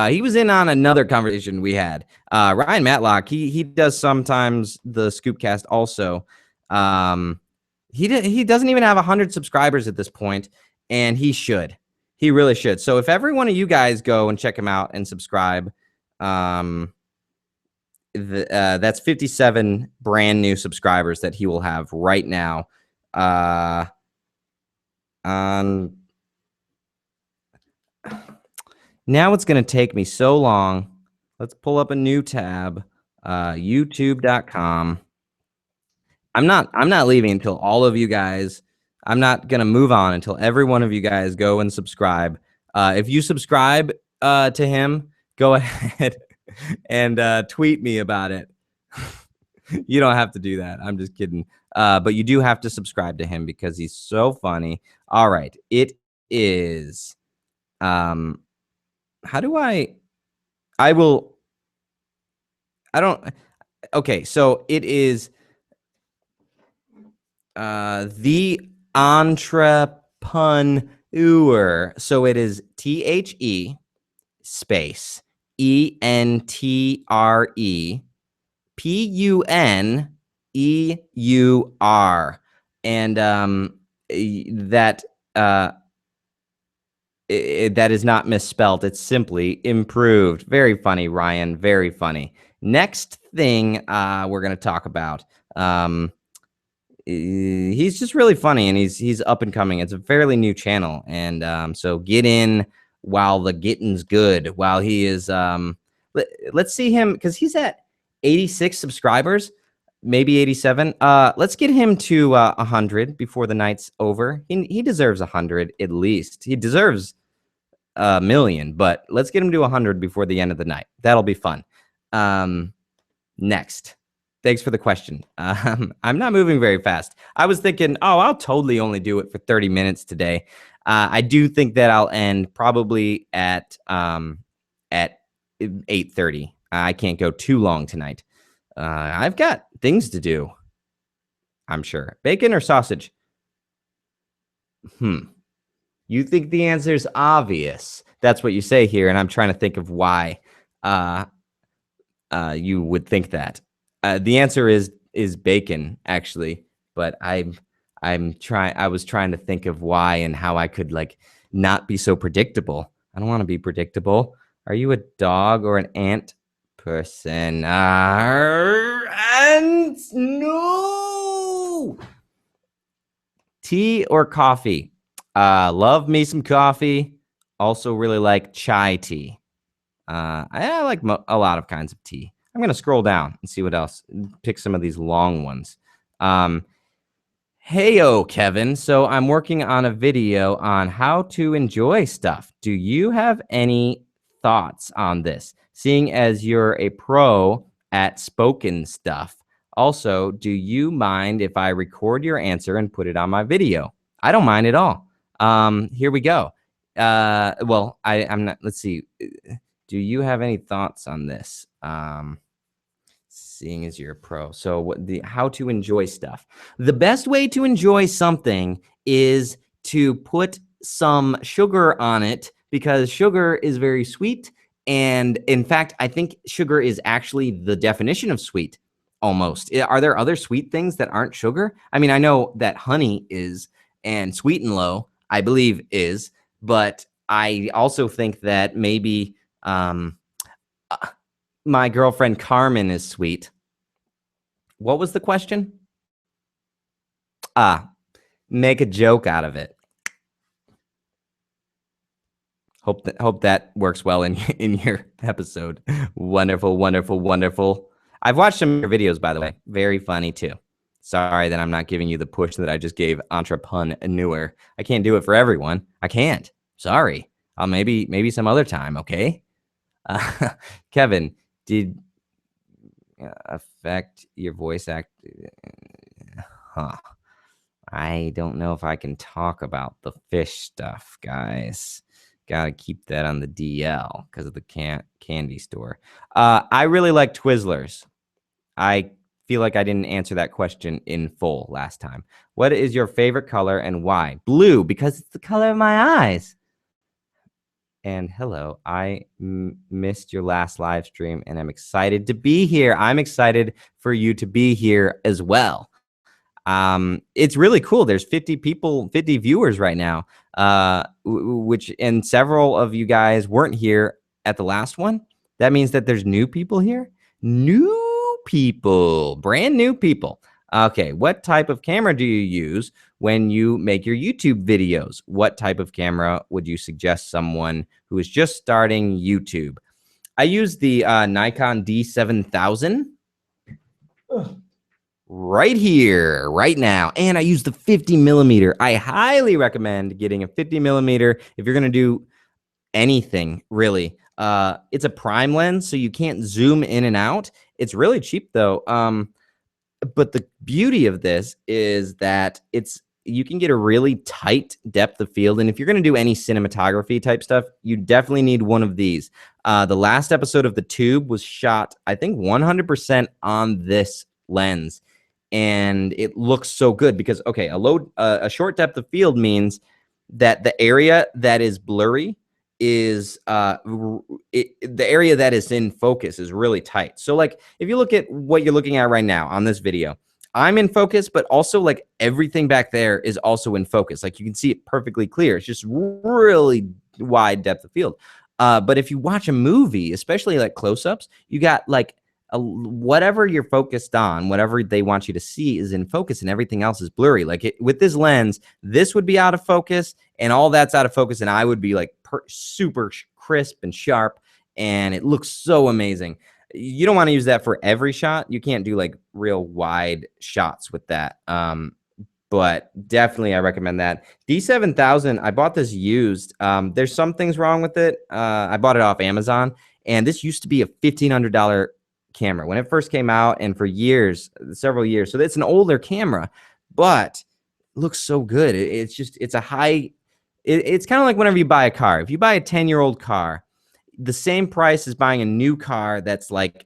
[SPEAKER 1] He was in on another conversation we had. Ryan Matlock, he does sometimes the Scoopcast also. He doesn't even have 100 subscribers at this point, and he should. He really should. So if every one of you guys go and check him out and subscribe, that's 57 brand new subscribers that he will have right now. Now it's going to take me so long. Let's pull up a new tab, youtube.com. I'm not leaving until all of you guys, I'm not going to move on until every one of you guys go and subscribe. If you subscribe to him, go ahead and tweet me about it. You don't have to do that. I'm just kidding. But you do have to subscribe to him because he's so funny. All right. It is, how do okay. So it is, the Entrepreneur. So it is THE space ENTRE PUNEUR, and that that is not misspelled. It's simply improved. Very funny, Ryan. Very funny. Next thing we're going to talk about. He's just really funny, and he's up and coming. It's a fairly new channel, and so get in while the getting's good. While he is, let's see him, because he's at 86 subscribers, maybe 87. Let's get him to 100 before the night's over. He deserves 100 at least. He deserves a million, but let's get him to 100 before the end of the night. That'll be fun. Next. Thanks for the question. I'm not moving very fast. I was thinking, oh, I'll totally only do it for 30 minutes today. I do think that I'll end probably at 8:30. I can't go too long tonight. I've got things to do, I'm sure. Bacon or sausage? You think the answer is obvious. That's what you say here, and I'm trying to think of why you would think that. The answer is bacon, actually, but I was trying to think of why and how I could like not be so predictable. I don't want to be predictable. Are you a dog or an ant person? And no. Tea or coffee? Love me some coffee. Also really like chai tea. I like a lot of kinds of tea. I'm going to scroll down and see what else. Pick some of these long ones. Heyo, Kevin. So I'm working on a video on how to enjoy stuff. Do you have any thoughts on this? Seeing as you're a pro at spoken stuff. Also, do you mind if I record your answer and put it on my video? I don't mind at all. Here we go. Well, I'm not. Let's see. Do you have any thoughts on this? Seeing as you're a pro. So how to enjoy stuff. The best way to enjoy something is to put some sugar on it, because sugar is very sweet. And in fact, I think sugar is actually the definition of sweet, almost. Are there other sweet things that aren't sugar? I mean, I know that honey is, and Sweet and Low, I believe, is, but I also think that maybe my girlfriend Carmen is sweet. What was the question? Make a joke out of it. Hope that works well in your episode. Wonderful, wonderful, wonderful. I've watched some of your videos, by the way. Very funny too. Sorry that I'm not giving you the push that I just gave entrepreneur. I can't do it for everyone. I can't. Sorry. Maybe some other time. Okay. Kevin, did affect your voice act? Huh. I don't know if I can talk about the fish stuff, guys. Gotta keep that on the DL because of the candy store. I really like Twizzlers. I feel like I didn't answer that question in full last time. What is your favorite color and why? Blue, because it's the color of my eyes. And hello, I missed your last live stream and I'm excited to be here. I'm excited for you to be here as well. It's really cool. There's 50 people, 50 viewers right now, which, and several of you guys weren't here at the last one. That means that there's new people here. New people, brand new people. Okay, what type of camera do you use when you make your YouTube videos? What type of camera would you suggest someone who is just starting YouTube? I use the Nikon D7000 right here, right now, and I use the 50 millimeter. I highly recommend getting a 50 millimeter if you're gonna do anything, really. It's a prime lens, so you can't zoom in and out. It's really cheap though. But the beauty of this is that you can get a really tight depth of field. And if you're going to do any cinematography type stuff, you definitely need one of these. The last episode of The Tube was shot, I think, 100% on this lens. And it looks so good because, okay, a short depth of field means that the area that is blurry is the area that is in focus is really tight. So like if you look at what you're looking at right now on this video, I'm in focus, but also like everything back there is also in focus. Like you can see it perfectly clear. It's just really wide depth of field. But if you watch a movie, especially like close-ups, you got like whatever you're focused on, whatever they want you to see is in focus and everything else is blurry. Like with this lens, this would be out of focus and all that's out of focus. And I would be like super crisp and sharp and it looks so amazing. You don't want to use that for every shot. You can't do like real wide shots with that. But definitely I recommend that. D7000, I bought this used. There's some things wrong with it. I bought it off Amazon and this used to be a $1,500 camera when it first came out and for years, several years. So it's an older camera, but it looks so good. It's a high, it's kind of like whenever you buy a car. If you buy a 10-year-old car, the same price as buying a new car that's like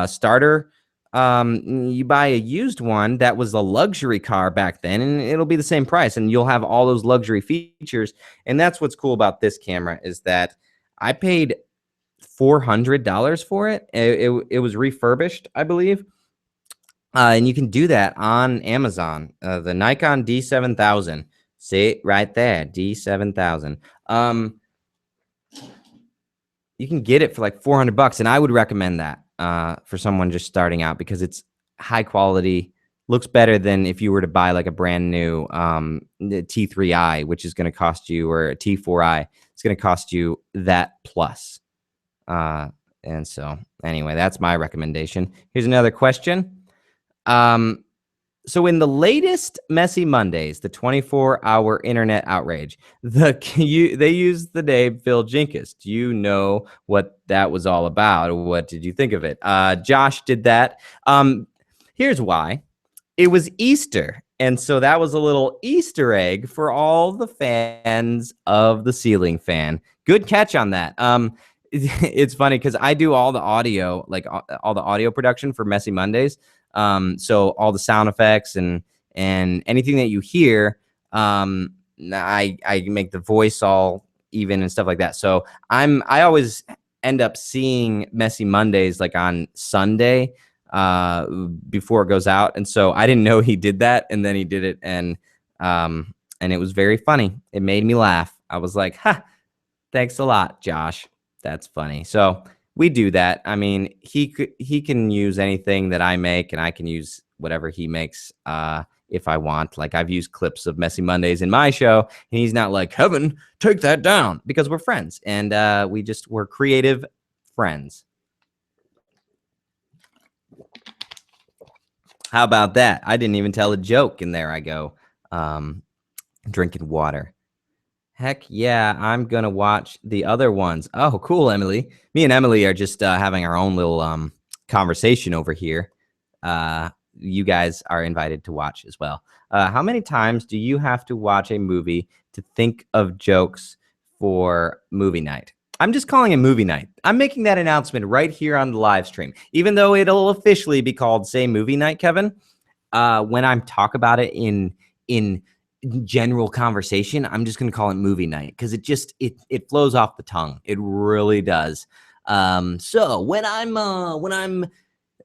[SPEAKER 1] starter. You buy a used one that was a luxury car back then and it'll be the same price and you'll have all those luxury features. And that's what's cool about this camera is that I paid $400 for it. It was refurbished, I believe. And you can do that on Amazon. The Nikon D7000. See it right there, D7000. You can get it for like $400 and I would recommend that for someone just starting out because it's high quality, looks better than if you were to buy like a brand new T3i, which is going to cost you, or a T4i, it's going to cost you that plus. And so anyway, that's my recommendation. Here's another question. So in the latest Messy Mondays, the 24-hour internet outrage, they used the name Phil Jinkus. Do you know what that was all about? What did you think of it? Josh did that. Here's why. It was Easter. And so that was a little Easter egg for all the fans of the Ceiling Fan. Good catch on that. It's funny because I do all the audio, like all the audio production for Messy Mondays. So all the sound effects and anything that you hear, I make the voice all even and stuff like that. So I always end up seeing Messy Mondays like on Sunday before it goes out. And so I didn't know he did that. And then he did it. And it was very funny. It made me laugh. I was like, ha, thanks a lot, Josh. That's funny. So we do that. I mean, he can use anything that I make and I can use whatever he makes. if I want. Like I've used clips of Messy Mondays in my show, and he's not like, Kevin, take that down, because we're friends, and we're creative friends. How about that? I didn't even tell a joke, and there I go, drinking water. Heck yeah, I'm gonna watch the other ones. Oh, cool, Emily. Me and Emily are just having our own little conversation over here. You guys are invited to watch as well. How many times do you have to watch a movie to think of jokes for movie night? I'm just calling it movie night. I'm making that announcement right here on the live stream, even though it'll officially be called Say Movie Night, Kevin. When I'm talk about it in general conversation, I'm just going to call it movie night, because it flows off the tongue. It really does. So when I'm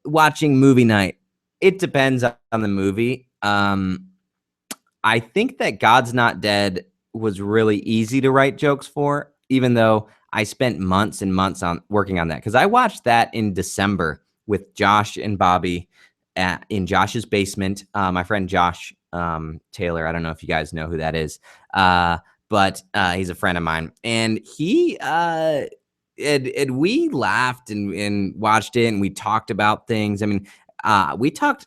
[SPEAKER 1] watching movie night, it depends on the movie. I think that God's Not Dead was really easy to write jokes for, even though I spent months and months on working on that, because I watched that in December with Josh and Bobby in Josh's basement. My friend Josh Taylor, I don't know if you guys know who that is, but he's a friend of mine, and he we laughed and watched it, and we talked about things. I mean, we talked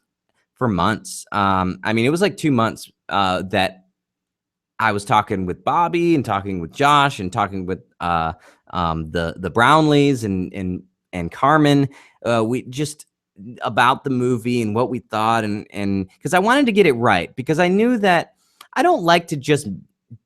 [SPEAKER 1] for months. I mean, it was like 2 months that I was talking with Bobby and talking with Josh and talking with the Brownlees and Carmen. We just about the movie and what we thought, and because I wanted to get it right, because I knew that I don't like to just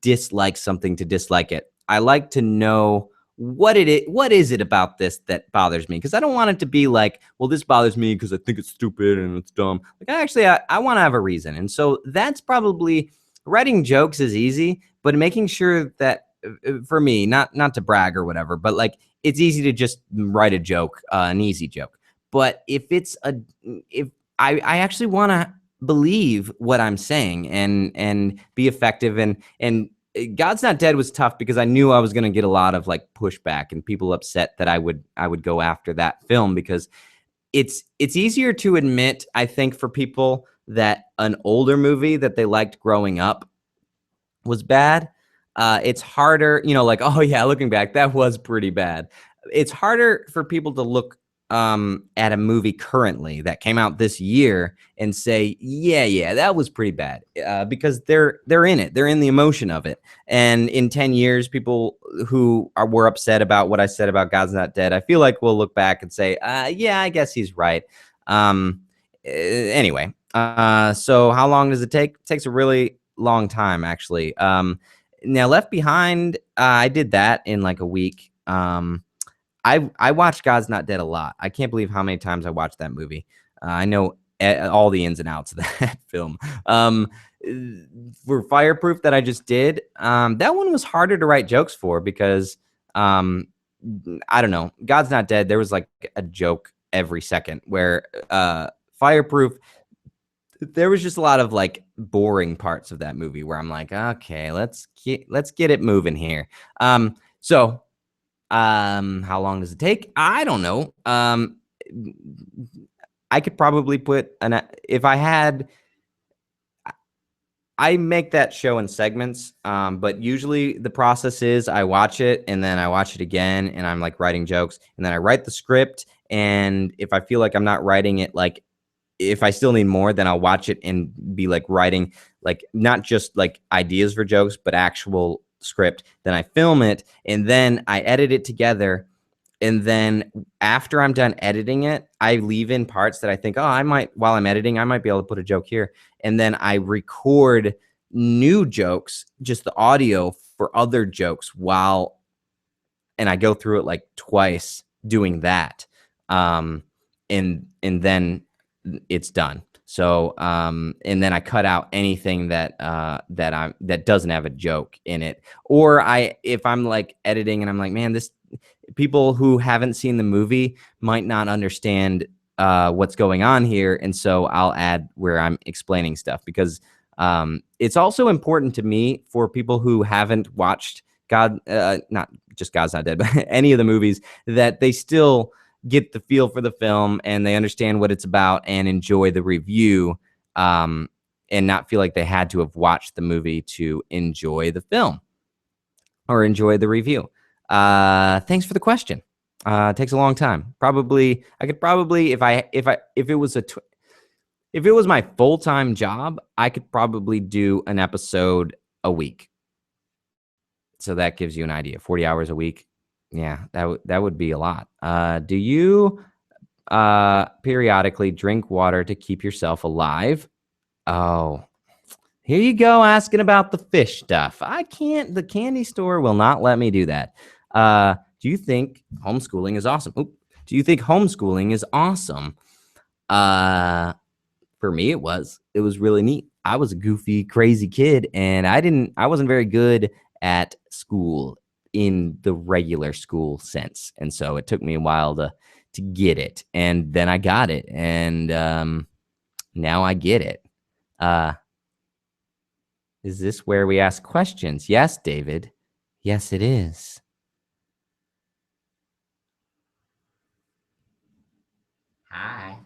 [SPEAKER 1] dislike something to dislike it. I like to know what is it about this that bothers me, because I don't want it to be like, well, this bothers me because I think it's stupid and it's dumb. Like I want to have a reason. And so that's probably, writing jokes is easy, but making sure that for me, not to brag or whatever, but like it's easy to just write a joke, an easy joke. But if I actually want to believe what I'm saying and be effective, and God's Not Dead was tough because I knew I was going to get a lot of like pushback and people upset that I would go after that film, because it's easier to admit, I think, for people that an older movie that they liked growing up was bad. It's harder, like, oh yeah, looking back, that was pretty bad. It's harder for people to look at a movie currently that came out this year and say, yeah, that was pretty bad, because they're in it. They're in the emotion of it. And in 10 years, people who were upset about what I said about God's Not Dead, I feel like we'll look back and say, yeah, I guess he's right. Anyway, so how long does it take? It takes a really long time, actually. Now, Left Behind, I did that in like a week. I watched God's Not Dead a lot. I can't believe how many times I watched that movie. I know all the ins and outs of that film. For Fireproof that I just did, that one was harder to write jokes for, because I don't know. God's Not Dead, there was like a joke every second, where Fireproof, there was just a lot of like boring parts of that movie where I'm like, okay, let's get it moving here. So how long does it take? I don't know. I could probably put if I had, I make that show in segments, but usually the process is I watch it and then I watch it again, and I'm like writing jokes, and then I write the script, and if I feel like I'm not writing it, like if I still need more, then I'll watch it and be like writing, like not just like ideas for jokes, but actual script. Then I film it, and then I edit it together. And then after I'm done editing it, I leave in parts that I think, while I'm editing, I might be able to put a joke here. And then I record new jokes, just the audio for other jokes and I go through it like twice doing that. And then it's done. So, and then I cut out anything that doesn't have a joke in it. Or if I'm like editing and I'm like, man, people who haven't seen the movie might not understand what's going on here. And so I'll add where I'm explaining stuff, because it's also important to me for people who haven't watched not just God's Not Dead, but any of the movies, that they still get the feel for the film and they understand what it's about and enjoy the review. and not feel like they had to have watched the movie to enjoy the film or enjoy the review. Thanks for the question. It takes a long time. Probably, I could probably, if it was my full-time job, I could probably do an episode a week. So that gives you an idea. 40 hours a week. Yeah, that would be a lot. Do you periodically drink water to keep yourself alive? Oh, here you go asking about the fish stuff. I can't. The candy store will not let me do that. Do you think homeschooling is awesome? Do you think homeschooling is awesome? For me, it was really neat. I was a goofy, crazy kid, and I wasn't very good at school in the regular school sense. And so it took me a while to get it. And then I got it. And now I get it. Is this where we ask questions? Yes, David. Yes, it is. Hi.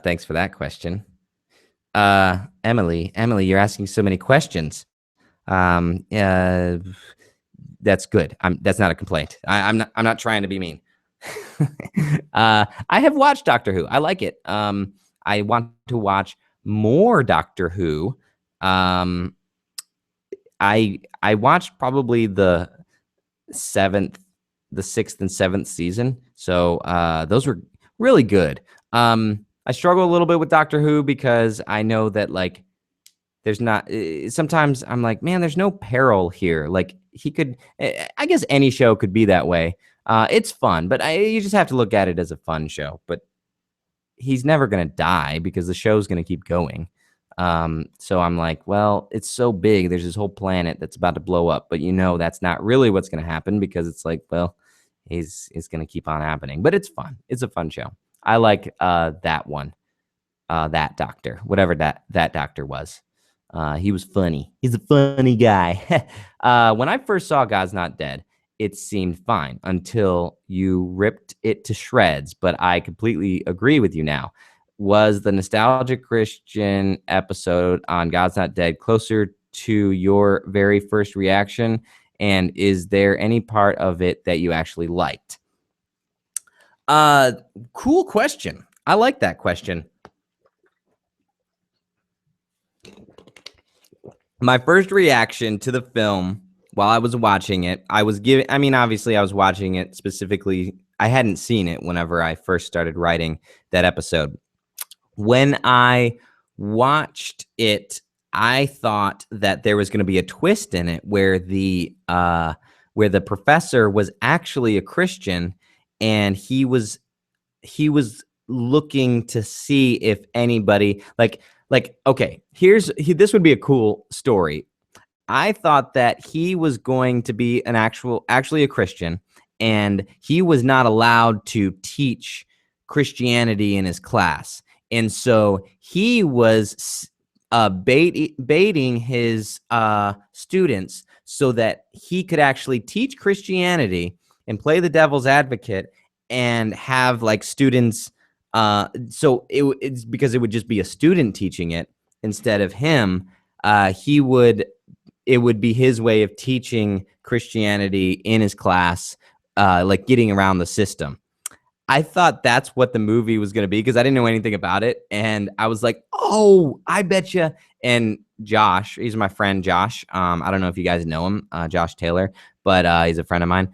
[SPEAKER 1] Thanks for that question. Emily, you're asking so many questions. That's good. That's not a complaint. I'm not trying to be mean. I have watched Doctor Who. I like it. I want to watch more Doctor Who. I watched probably the 6th and 7th season. So those were really good. I struggle a little bit with Doctor Who because I know that like there's not sometimes I'm like, man, there's no peril here. Like he could, I guess any show could be that way. It's fun, but you just have to look at it as a fun show. But he's never going to die because the show's going to keep going. So I'm like, well, it's so big. There's this whole planet that's about to blow up, but that's not really what's going to happen because it's like, well, it's going to keep on happening, but it's fun. It's a fun show. I like that one, that doctor, whatever that doctor was. He was funny. He's a funny guy. When I first saw God's Not Dead, it seemed fine until you ripped it to shreds. But I completely agree with you now. Was the Nostalgic Christian episode on God's Not Dead closer to your very first reaction? And is there any part of it that you actually liked? Cool question. I like that question. My first reaction to the film while I was watching it, obviously I was watching it specifically. I hadn't seen it whenever I first started writing that episode. When I watched it, I thought that there was going to be a twist in it where the professor was actually a Christian, and he was looking to see if anybody okay, this would be a cool story. I thought that he was going to be actually a Christian, and he was not allowed to teach Christianity in his class. And so he was baiting his students so that he could actually teach Christianity and play the devil's advocate and have like students. So it's because it would just be a student teaching it instead of him. It would be his way of teaching Christianity in his class, like getting around the system. I thought that's what the movie was going to be because I didn't know anything about it. And I was like, oh, I bet you. And Josh, he's my friend, Josh. I don't know if you guys know him, Josh Taylor, but he's a friend of mine.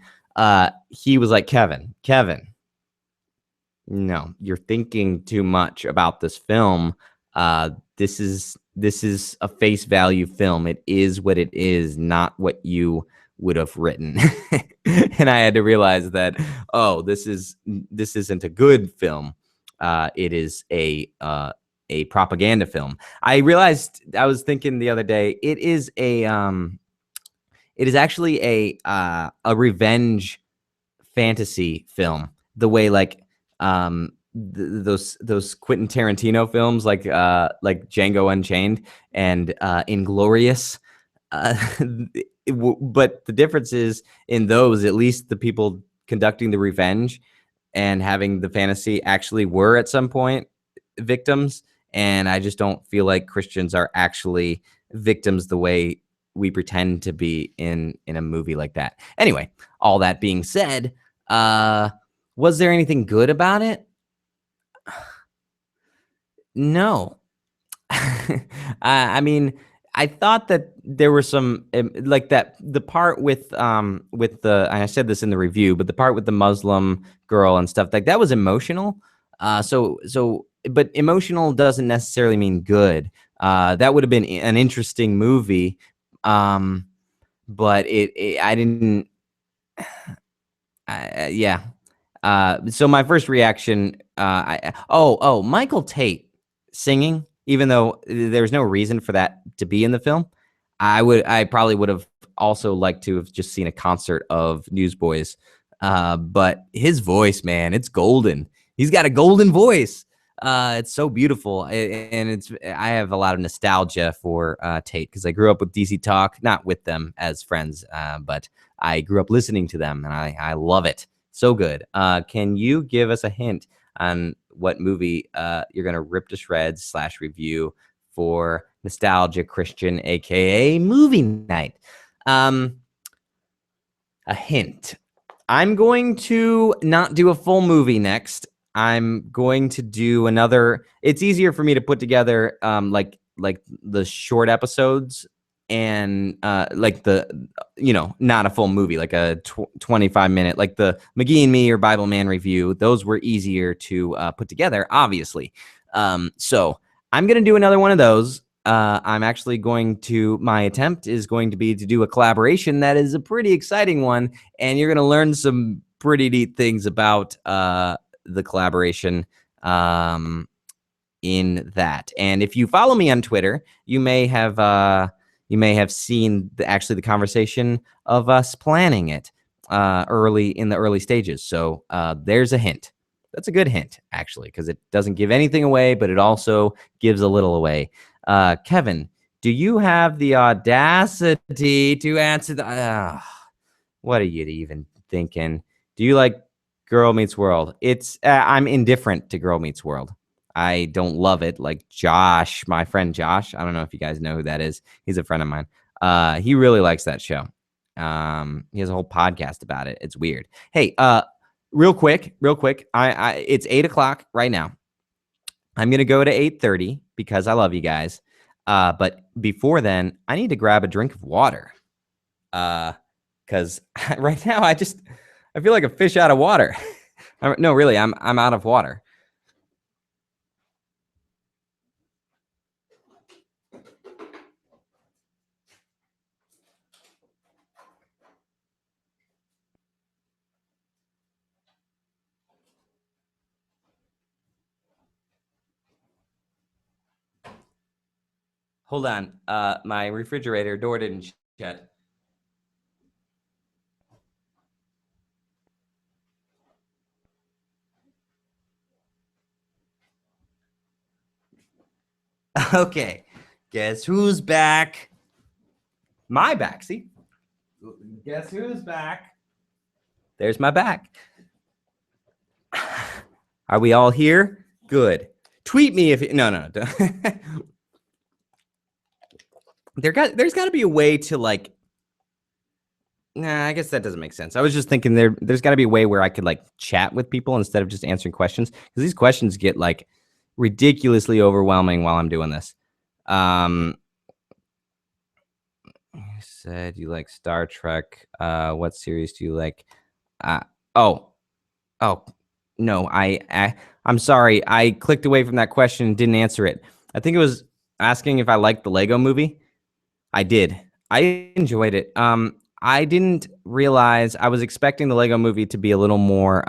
[SPEAKER 1] He was like, Kevin, no, you're thinking too much about this film. This is a face value film. It is what it is, not what you would have written. And I had to realize that, this isn't a good film. It is a propaganda film. I realized, I was thinking the other day, it is actually a revenge fantasy film. The way those Quentin Tarantino films, like Django Unchained and Inglourious. But the difference is in those, at least the people conducting the revenge and having the fantasy actually were at some point victims, and I just don't feel like Christians are actually victims the way we pretend to be in a movie like that. Anyway, all that being said, was there anything good about it? No. I mean, I thought that there were some like that the part with the, and I said this in the review, but the part with the Muslim girl and stuff like that was emotional. But emotional doesn't necessarily mean good. That would have been an interesting movie, but I didn't. Yeah. So my first reaction, Michael Tate singing, even though there's no reason for that to be in the film, I probably would have also liked to have just seen a concert of Newsboys. But his voice, man, it's golden. He's got a golden voice. It's so beautiful, and I have a lot of nostalgia for Tate because I grew up with DC Talk, not with them as friends, but I grew up listening to them, and I love it. So good. Can you give us a hint on what movie you're going to rip to shreds / review for Nostalgia Christian, aka Movie Night? A hint. I'm going to not do a full movie next. I'm going to do another. It's easier for me to put together like the short episodes and like the, not a full movie, like a 25-minute, like the McGee and Me or Bible Man review. Those were easier to put together, obviously. So I'm going to do another one of those. I'm actually my attempt is going to be to do a collaboration that is a pretty exciting one, and you're going to learn some pretty neat things about the collaboration in that. And if you follow me on Twitter, you may have seen the conversation of us planning it early in the early stages. So there's a hint. That's a good hint, actually, because it doesn't give anything away, but it also gives a little away. Kevin, do you have the audacity to answer the? What are you even thinking? Do you like Girl Meets World? I'm indifferent to Girl Meets World. I don't love it. Like Josh, my friend Josh. I don't know if you guys know who that is. He's a friend of mine. He really likes that show. He has a whole podcast about it. It's weird. Hey, real quick. It's 8:00 right now. I'm going to go to 8:30 because I love you guys. But before then, I need to grab a drink of water. Because right now I feel like a fish out of water. No, really, I'm out of water. Hold on. My refrigerator door didn't shut. Okay. Guess who's back? My back. See? Guess who's back? There's my back. Are we all here? Good. Tweet me if no. There's got to be a way to like. Nah, I guess that doesn't make sense. I was just thinking there's got to be a way where I could like chat with people instead of just answering questions, because these questions get like ridiculously overwhelming while I'm doing this. You said you like Star Trek. What series do you like? Oh, no, I'm sorry. I clicked away from that question and didn't answer it. I think it was asking if I liked the Lego movie. I did. I enjoyed it. I didn't realize I was expecting the Lego movie to be a little more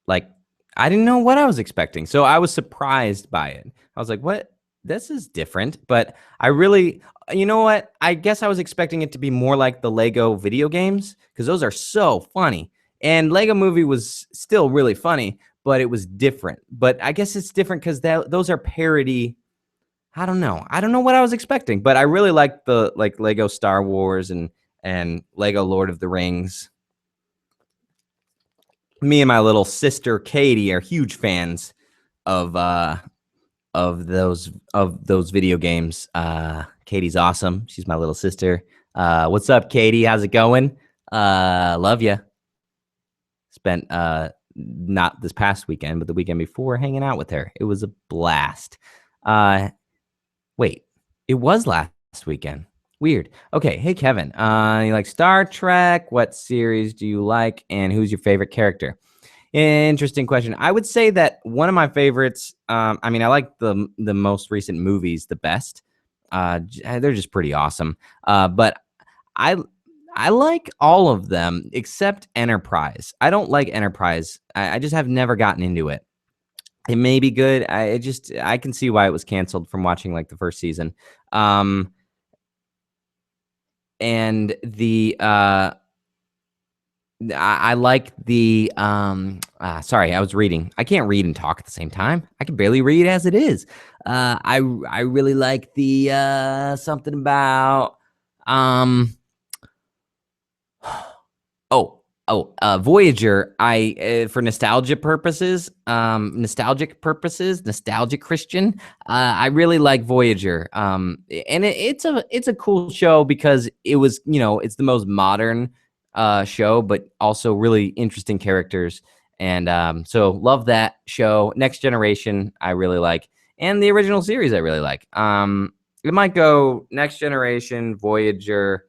[SPEAKER 1] like, I didn't know what I was expecting. So I was surprised by it. I was like, what? This is different. But I really, you know what? I guess I was expecting it to be more like the Lego video games, because those are so funny. And Lego movie was still really funny, but it was different. But I guess it's different because those are parody. I don't know. I don't know what I was expecting, but I really liked the Lego Star Wars and Lego Lord of the Rings. Me and my little sister Katie are huge fans of those video games. Katie's awesome. She's my little sister. What's up, Katie? How's it going? Love you. Spent not this past weekend, but the weekend before hanging out with her. It was a blast. Wait, it was last weekend. Weird. Okay, hey Kevin. You like Star Trek? What series do you like, and who's your favorite character? Interesting question. I would say that one of my favorites. I mean, I like the most recent movies the best. They're just pretty awesome. But I like all of them except Enterprise. I don't like Enterprise. I just have never gotten into it. It may be good. I can see why it was canceled from watching like the first season. And the I like the sorry, I was reading. I can't read and talk at the same time. I can barely read as it is. I really like the something about Voyager. For nostalgic purposes, nostalgic Christian. I really like Voyager. And it's a cool show because it was, it's the most modern show, but also really interesting characters. And so love that show. Next Generation, I really like, and the original series, I really like. It might go Next Generation, Voyager,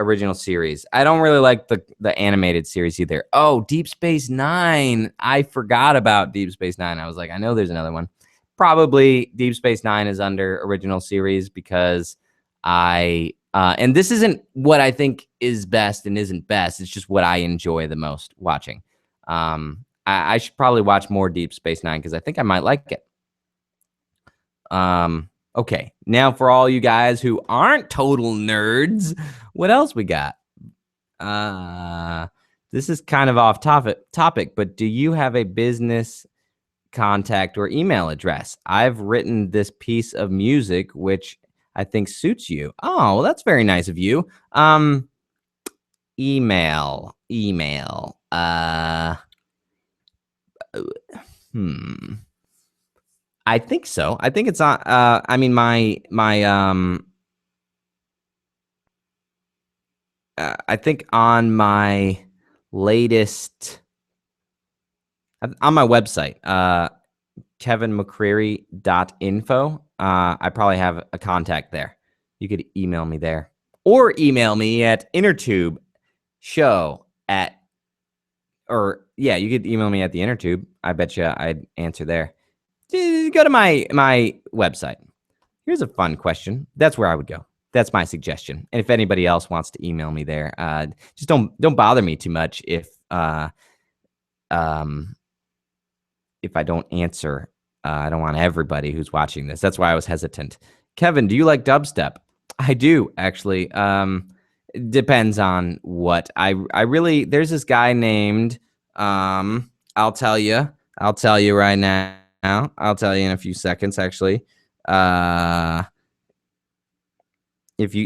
[SPEAKER 1] original series. I don't really like the animated series either. Oh, Deep Space Nine. I forgot about Deep Space Nine. I was like, I know there's another one. Probably Deep Space Nine is under original series because and this isn't what I think is best and isn't best. It's just what I enjoy the most watching. I should probably watch more Deep Space Nine because I think I might like it. Okay, now for all you guys who aren't total nerds, what else we got? This is kind of off topic, but do you have a business contact or email address? I've written this piece of music, which I think suits you. Oh, well, that's very nice of you. Email. I think so. I think it's on. I mean, I think on my latest, on my website, kevinmccreary.info. I probably have a contact there. You could email me there, or email me at you could email me at the InnerTube. I bet you I'd answer there. Go to my website. Here's a fun question. That's where I would go. That's my suggestion. And if anybody else wants to email me there, just don't bother me too much if I don't answer. I don't want everybody who's watching this. That's why I was hesitant. Kevin, do you like dubstep? I do, actually. Depends on what. I really, there's this guy named, I'll tell you right now. I'll tell you in a few seconds, actually. If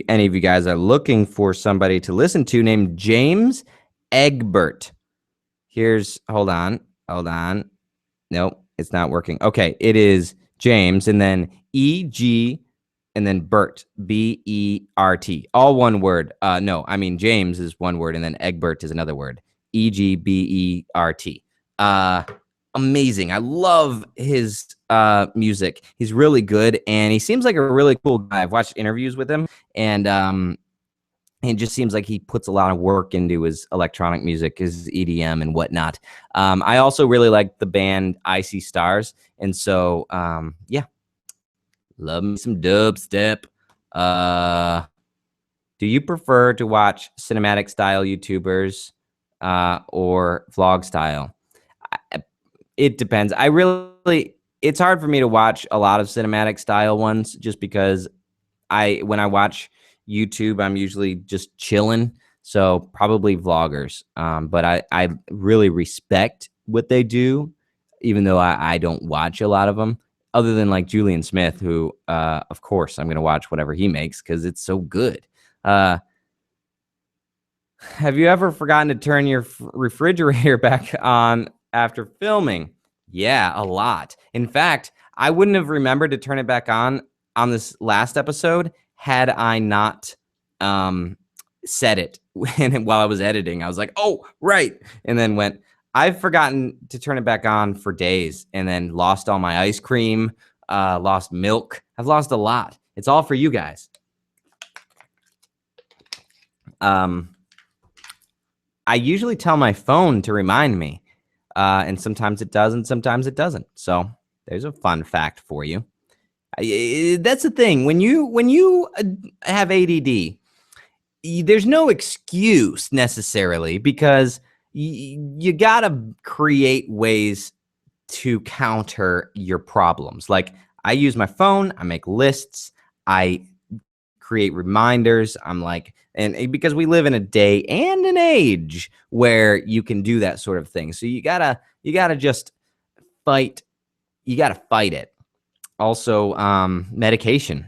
[SPEAKER 1] any of you guys are looking for somebody to listen to named James Egbert. Hold on. Nope, it's not working. Okay, it is James and then E-G and then Bert, B-E-R-T. All one word. No, I mean James is one word and then Egbert is another word. E-G-B-E-R-T. Amazing. I love his music. He's really good and he seems like a really cool guy. I've watched interviews with him and it just seems like he puts a lot of work into his electronic music, his EDM and whatnot. I also really like the band Icy Stars. And so, yeah, love me some dubstep. Do you prefer to watch cinematic style YouTubers or vlog style? It depends. It's hard for me to watch a lot of cinematic style ones just because when I watch YouTube, I'm usually just chilling. So probably vloggers. But I really respect what they do, even though I don't watch a lot of them, other than like Julian Smith, who, of course, I'm going to watch whatever he makes because it's so good. Have you ever forgotten to turn your refrigerator back on after filming? Yeah, a lot. In fact, I wouldn't have remembered to turn it back on this last episode had I not said it while I was editing. I was like, oh, right. And then I've forgotten to turn it back on for days and then lost all my ice cream, lost milk. I've lost a lot. It's all for you guys. I usually tell my phone to remind me. And sometimes it does and sometimes it doesn't. So there's a fun fact for you. That's the thing. When you have ADD, there's no excuse necessarily because you got to create ways to counter your problems. Like I use my phone, I make lists, I create reminders. I'm like, and because we live in a day and an age where you can do that sort of thing. So you gotta just fight. You gotta fight it. Also, medication,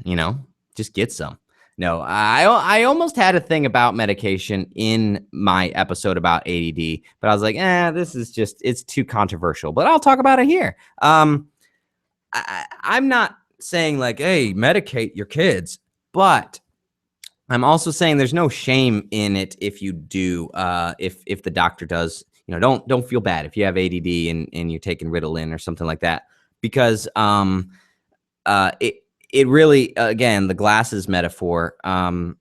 [SPEAKER 1] just get some. No, I almost had a thing about medication in my episode about ADD, but I was like, this is it's too controversial, but I'll talk about it here. I'm not saying like, hey, medicate your kids, but I'm also saying there's no shame in it if you do, if the doctor does, don't feel bad if you have ADD and you're taking Ritalin or something like that, because it really, again, the glasses metaphor, some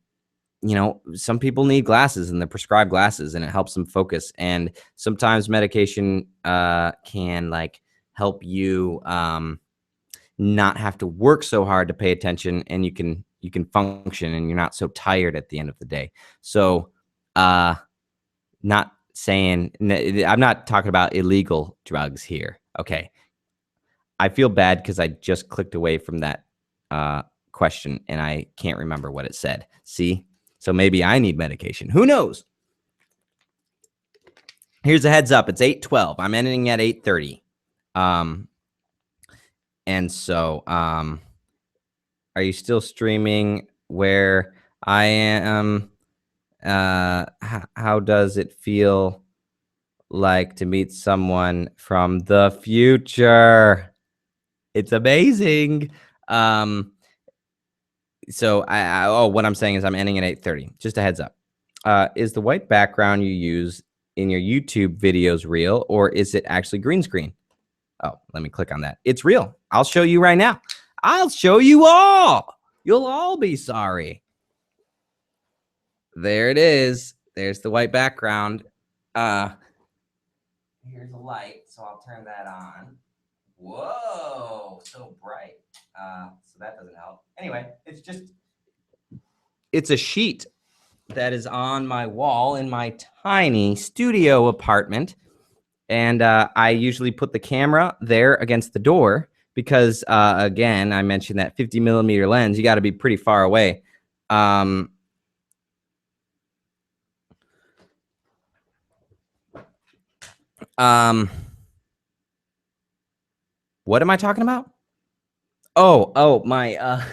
[SPEAKER 1] people need glasses and they're prescribed glasses and it helps them focus. And sometimes medication can like help you not have to work so hard to pay attention, and you can function and you're not so tired at the end of the day. So not saying, I'm not talking about illegal drugs here. Okay. I feel bad because I just clicked away from that question and I can't remember what it said. See? So maybe I need medication. Who knows? Here's a heads up. It's 8:12. I'm ending at 8:30. And so are you still streaming where I am? How does it feel like to meet someone from the future? It's amazing. So what I'm saying is I'm ending at 8:30. Just a heads up. Is the white background you use in your YouTube videos real, or is it actually green screen? Oh, let me click on that. It's real. I'll show you right now. I'll show you all. You'll all be sorry. There it is. There's the white background. Here's a light, so I'll turn that on. Whoa, so bright. So that doesn't help. Anyway, it's a sheet that is on my wall in my tiny studio apartment. And I usually put the camera there against the door because, again, I mentioned that 50 millimeter lens, you got to be pretty far away. What am I talking about? Oh, my,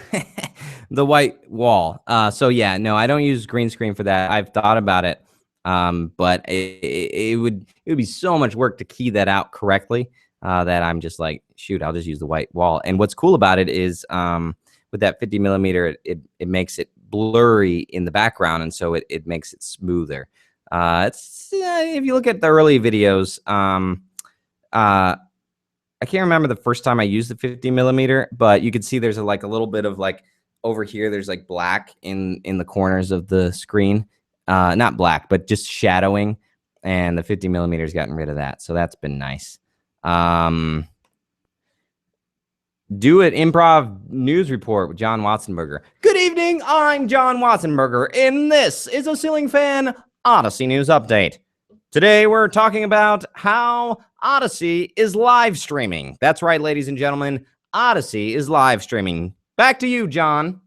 [SPEAKER 1] the white wall. So yeah, no, I don't use green screen for that. I've thought about it. But it would be so much work to key that out correctly, that I'm just like, shoot, I'll just use the white wall. And what's cool about it is, with that 50 millimeter, it makes it blurry in the background. And so it makes it smoother. If you look at the early videos, I can't remember the first time I used the 50 millimeter, but you can see there's a little bit of like over here, there's like black in the corners of the screen. Not black, but just shadowing. And the 50 millimeters gotten rid of that. So that's been nice. Do it improv news report with John Watsonberger. Good evening. I'm John Watsonberger, and this is a Ceiling Fan Odyssey News Update. Today, we're talking about how Odyssey is live streaming. That's right, ladies and gentlemen. Odyssey is live streaming. Back to you, John.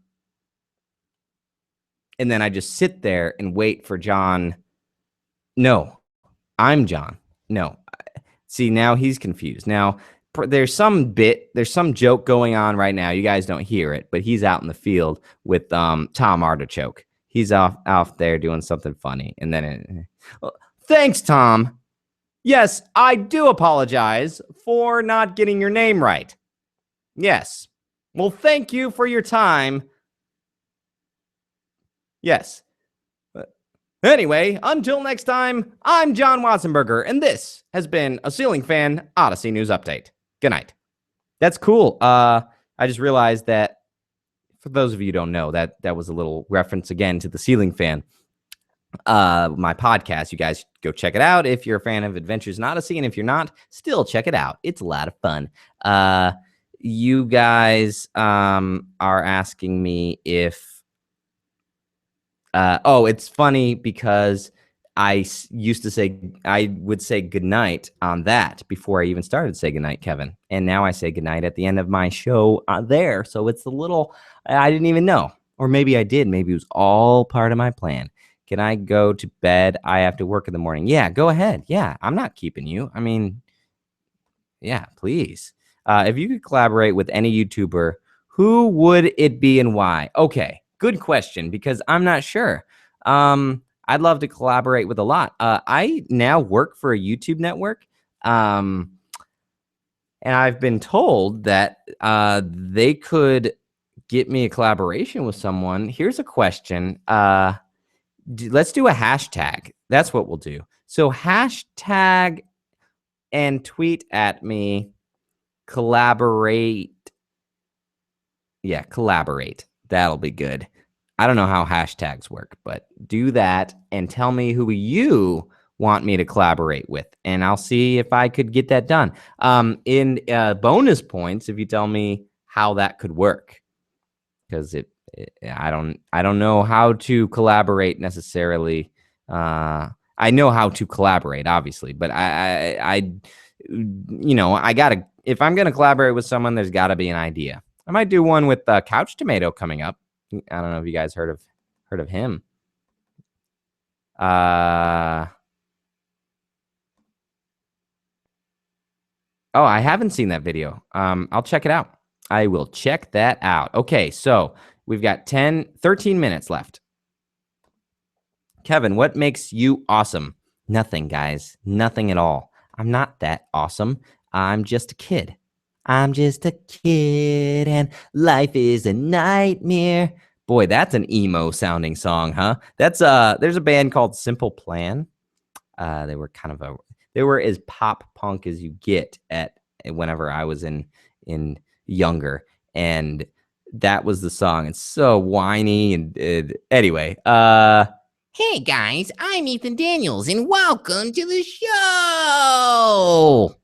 [SPEAKER 1] And then I just sit there and wait for John. No, I'm John. No. See, now he's confused. Now, there's some joke going on right now. You guys don't hear it, but he's out in the field with Tom Artichoke. He's off there doing something funny. And then, thanks, Tom. Yes, I do apologize for not getting your name right. Yes. Well, thank you for your time. Yes. Anyway, until next time, I'm John Watzenberger, and this has been a Ceiling Fan Odyssey News Update. Good night. That's cool. I just realized that, for those of you who don't know, that was a little reference again to the Ceiling Fan. My podcast. You guys go check it out if you're a fan of Adventures in Odyssey, and if you're not, still check it out. It's a lot of fun. You guys are asking me if it's funny because I would say goodnight on that before I even started Say Goodnight, Kevin. And now I say goodnight at the end of my show there. So it's a little, I didn't even know. Or maybe I did. Maybe it was all part of my plan. Can I go to bed? I have to work in the morning. Yeah, go ahead. Yeah, I'm not keeping you. I mean, yeah, please. If you could collaborate with any YouTuber, who would it be and why? Okay, good question, because I'm not sure. I'd love to collaborate with a lot. I now work for a YouTube network, and I've been told that they could get me a collaboration with someone. Here's a question. Let's do a hashtag. That's what we'll do. So hashtag and tweet at me, collaborate. Yeah, collaborate. That'll be good. I don't know how hashtags work, but do that and tell me who you want me to collaborate with, and I'll see if I could get that done. In bonus points, if you tell me how that could work, because I don't know how to collaborate necessarily. I know how to collaborate, obviously, but I gotta, if I'm gonna collaborate with someone, there's gotta be an idea. I might do one with Couch Tomato coming up. I don't know if you guys heard of him. Oh, I haven't seen that video. I'll check it out. I will check that out. Okay, so we've got 13 minutes left. Kevin, what makes you awesome? Nothing, guys. Nothing at all. I'm not that awesome. I'm just a kid. I'm just a kid and life is a nightmare. Boy, that's an emo sounding song, huh? That's there's a band called Simple Plan. They were as pop punk as you get at whenever I was in younger, and that was the song. It's so whiny and anyway, hey guys, I'm Ethan Daniels and welcome to the show.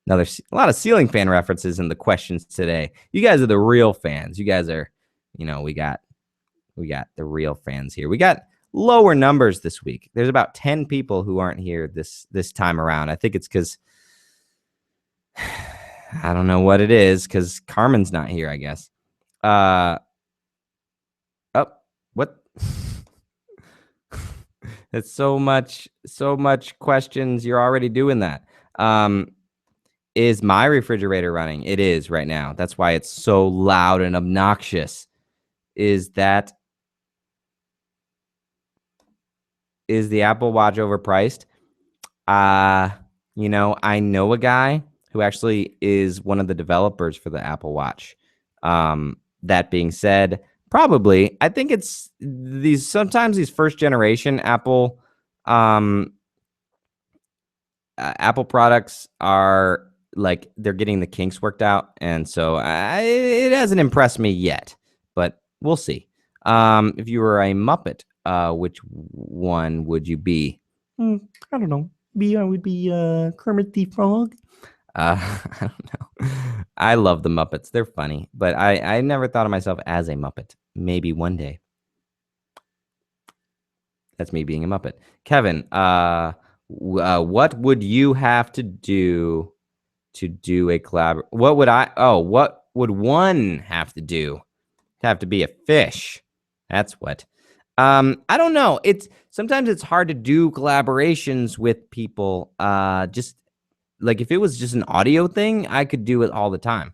[SPEAKER 1] Now there's a lot of Ceiling Fan references in the questions today. You guys are the real fans. You guys are, we got the real fans here. We got lower numbers this week. There's about 10 people who aren't here this time around. I think it's because I don't know what it is, because Carmen's not here, I guess. What? It's so much questions. You're already doing that. Is my refrigerator running? It is right now. That's why it's so loud and obnoxious. Is the Apple Watch overpriced? I know a guy who actually is one of the developers for the Apple Watch. That being said, probably, I think it's sometimes these first generation Apple products are like, they're getting the kinks worked out, and so it hasn't impressed me yet, but we'll see. If you were a Muppet, which one would you be? I don't know. I would be Kermit the Frog. I don't know. I love the Muppets. They're funny, but I never thought of myself as a Muppet. Maybe one day. That's me being a Muppet. Kevin, what would you have to do a collab? What would one have to do to have to be a fish? That's what. I don't know. Sometimes it's hard to do collaborations with people. Just like, if it was just an audio thing, I could do it all the time.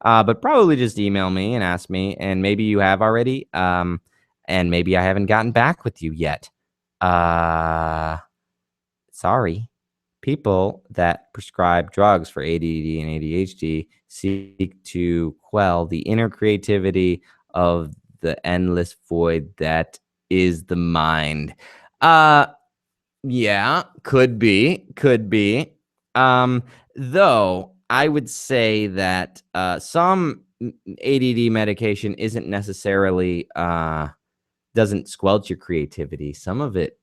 [SPEAKER 1] But probably just email me and ask me, and maybe you have already. And maybe I haven't gotten back with you yet. Sorry, people that prescribe drugs for ADD and ADHD seek to quell the inner creativity of the endless void that is the mind. Yeah, could be. Though I would say that some ADD medication isn't necessarily doesn't squelch your creativity. Some of it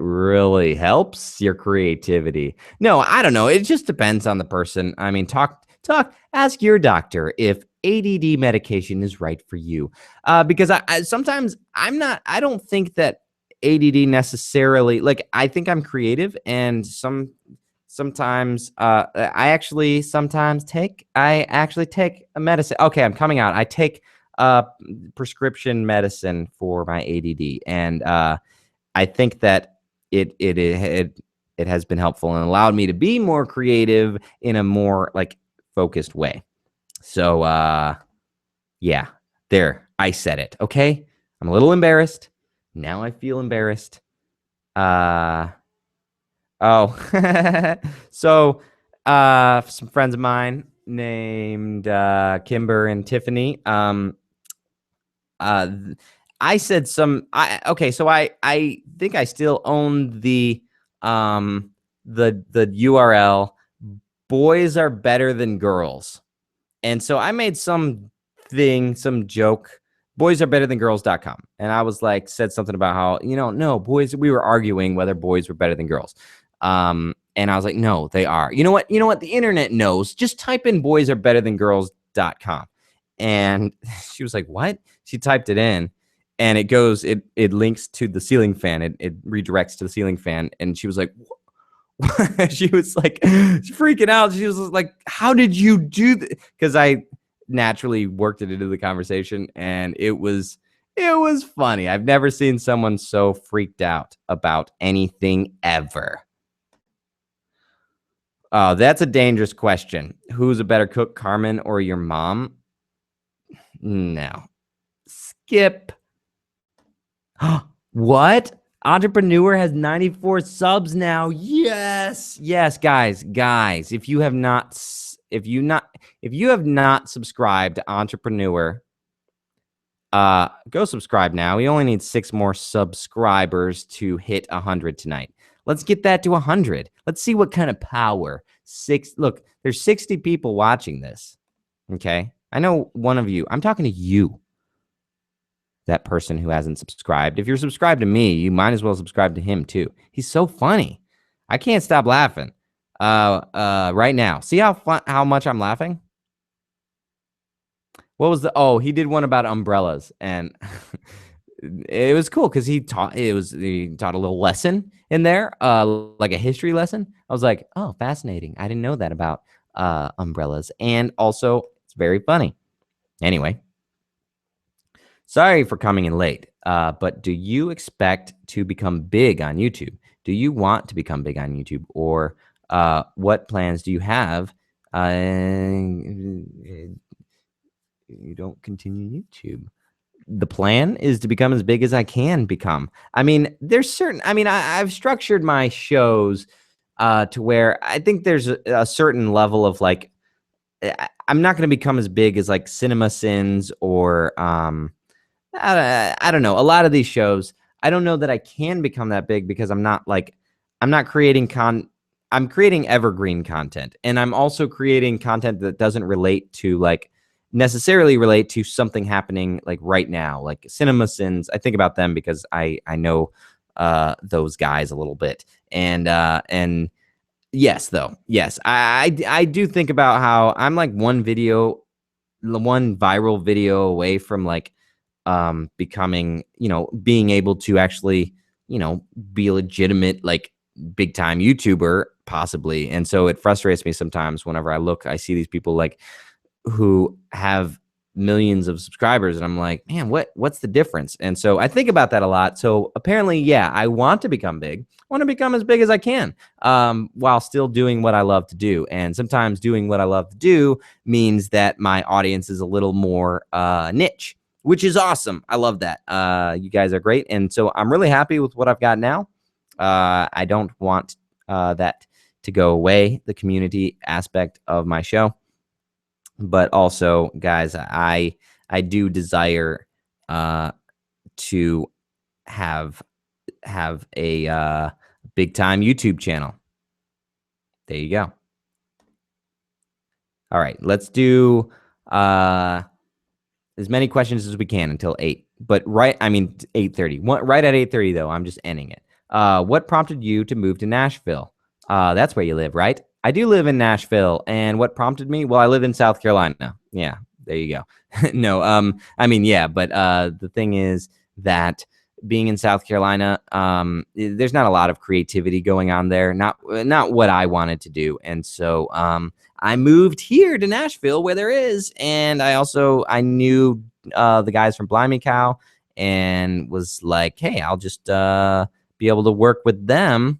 [SPEAKER 1] really helps your creativity. No, I don't know. It just depends on the person. I mean, ask your doctor if ADD medication is right for you. Because I sometimes I don't think that ADD necessarily, like, I think I'm creative, and sometimes I actually take a medicine. Okay, I'm coming out. I take prescription medicine for my ADD, and I think that it has been helpful and allowed me to be more creative in a more like focused way. So yeah, there, I said it. Okay, I'm a little embarrassed. Now I feel embarrassed. Oh, so some friends of mine named Kimber and Tiffany. I said okay, so I think I still own the URL boys are better than girls. And so I made some joke, boys are better than girls.com. And I was like, said something about how, no, boys, we were arguing whether boys were better than girls. And I was like, no, they are. You know what? The internet knows. Just type in boys are better than girls.com. And she was like, what? She typed it in, and it links to the ceiling fan. It redirects to the ceiling fan. And she was like, she was like freaking out. She was like, how did you do that? Because I naturally worked it into the conversation, and it was funny. I've never seen someone so freaked out about anything ever. Oh, that's a dangerous question. Who's a better cook, Carmen or your mom? No. Skip. What? Entrepreneur has 94 subs now. Yes, guys. If you have not subscribed to Entrepreneur, go subscribe now. We only need 6 more subscribers to hit 100 tonight. Let's get that to 100. Let's see what kind of power. Look, there's 60 people watching this. Okay, I know one of you. I'm talking to you. That person who hasn't subscribed. If you're subscribed to me, you might as well subscribe to him too. He's so funny. I can't stop laughing. Right now. See how much I'm laughing? What was he did one about umbrellas, and it was cool because he taught a little lesson in there, like a history lesson. I was like, oh, fascinating. I didn't know that about umbrellas. And also it's very funny. Anyway. Sorry for coming in late, but do you expect to become big on YouTube? Do you want to become big on YouTube, or what plans do you have? You don't continue YouTube. The plan is to become as big as I can become. I mean, I've structured my shows to where I think there's a certain level of like, I'm not going to become as big as like Cinema Sins or I don't know. A lot of these shows, I don't know that I can become that big because I'm not creating I'm creating evergreen content, and I'm also creating content that doesn't necessarily relate to something happening like right now, like Cinema Sins. I think about them because I know those guys a little bit, and yes, I do think about how I'm like one viral video away from like becoming, being able to actually, be a legitimate, like big time YouTuber possibly. And so it frustrates me sometimes whenever I see these people like who have millions of subscribers, and I'm like, man, what's the difference? And so I think about that a lot. So apparently, yeah, I want to become big. I want to become as big as I can, while still doing what I love to do. And sometimes doing what I love to do means that my audience is a little more niche, which is awesome. I love that. You guys are great. And so I'm really happy with what I've got now. I don't want that to go away, the community aspect of my show. But also, guys, I do desire to have a big time YouTube channel. There you go. All right, let's do as many questions as we can until 8. But 8:30. Right at 8:30 though, I'm just ending it. What prompted you to move to Nashville? That's where you live, right? I do live in Nashville. And what prompted me? Well, I live in South Carolina. Yeah, there you go. No, yeah, but the thing is that being in South Carolina, there's not a lot of creativity going on there. Not what I wanted to do. And so I moved here to Nashville where there is. And I knew the guys from Blimey Cow and was like, hey, I'll just be able to work with them.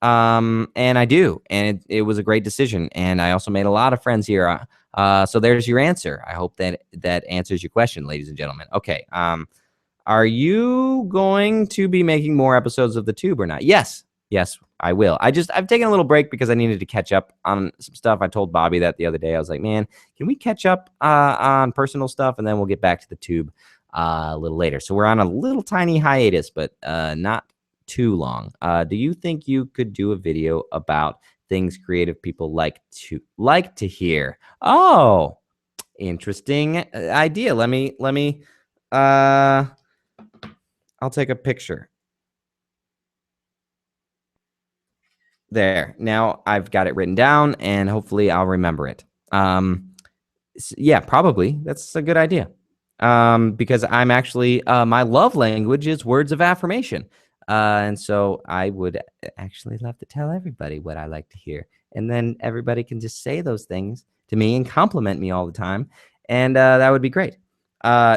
[SPEAKER 1] And I do. And it was a great decision. And I also made a lot of friends here. So there's your answer. I hope that answers your question, ladies and gentlemen. Okay. Are you going to be making more episodes of The Tube or not? Yes, I will. I've taken a little break because I needed to catch up on some stuff. I told Bobby that the other day. I was like, man, can we catch up on personal stuff? And then we'll get back to The Tube a little later. So we're on a little tiny hiatus, but not too long. Do you think you could do a video about things creative people like to hear? Oh, interesting idea. Let me I'll take a picture. There. Now I've got it written down and hopefully I'll remember it. Yeah, probably. That's a good idea. Because I'm actually, my love language is words of affirmation. And so I would actually love to tell everybody what I like to hear. And then everybody can just say those things to me and compliment me all the time. And that would be great.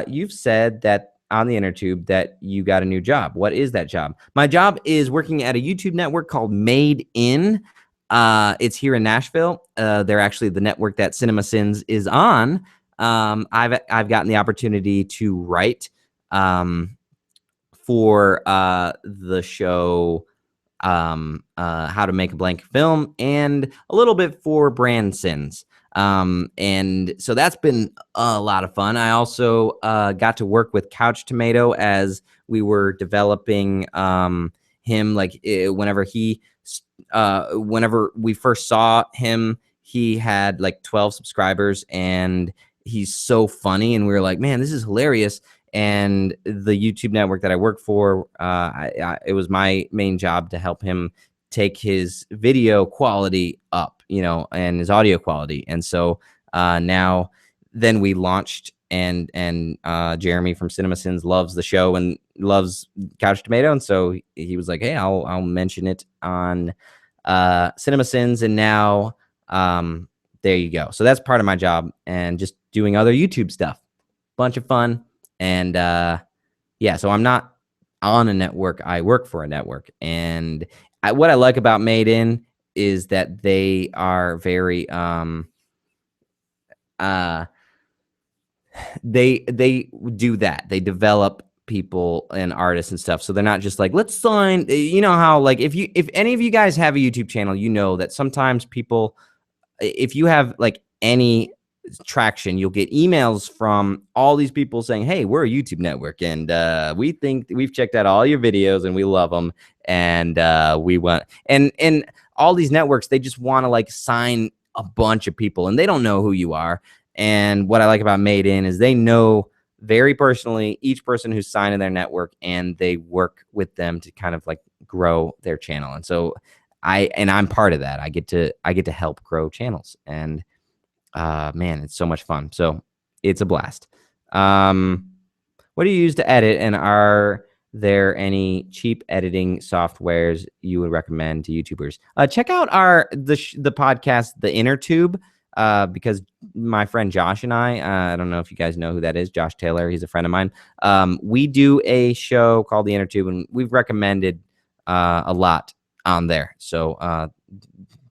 [SPEAKER 1] You've said that on the inner tube that you got a new job. What is that job? My job is working at a YouTube network called Made In. It's here in Nashville. They're actually the network that Cinema Sins is on. I've gotten the opportunity to write for the show How to Make a Blank Film and a little bit for Brand Sins. And so that's been a lot of fun. I also got to work with Couch Tomato as we were developing him. Like whenever we first saw him, he had like 12 subscribers and he's so funny. And we were like, man, this is hilarious. And the YouTube network that I work for, it was my main job to help him take his video quality up, and his audio quality. And so then we launched, and Jeremy from Cinema Sins loves the show and loves Couch Tomato. And so he was like, hey, I'll mention it on Cinema Sins. And now there you go. So that's part of my job and just doing other YouTube stuff. Bunch of fun. And yeah, so I'm not on a network. I work for a network. And what I like about Made In is that they are very they do that. They develop people and artists and stuff. So they're not just like, let's sign, how like if any of you guys have a YouTube channel, that sometimes people, if you have like any traction, you'll get emails from all these people saying, hey, we're a YouTube network and we think we've checked out all your videos and we love them and we want and all these networks, they just want to like sign a bunch of people and they don't know who you are. And what I like about Made In is they know very personally each person who's signed in their network and they work with them to kind of like grow their channel. And so I'm part of that. I get to help grow channels, and man, it's so much fun. So it's a blast. What do you use to edit, and are there any cheap editing softwares you would recommend to YouTubers? Check out the podcast, The Inner Tube, because my friend Josh and I don't know if you guys know who that is, Josh Taylor. He's a friend of mine. We do a show called The Inner Tube, and we've recommended a lot on there. So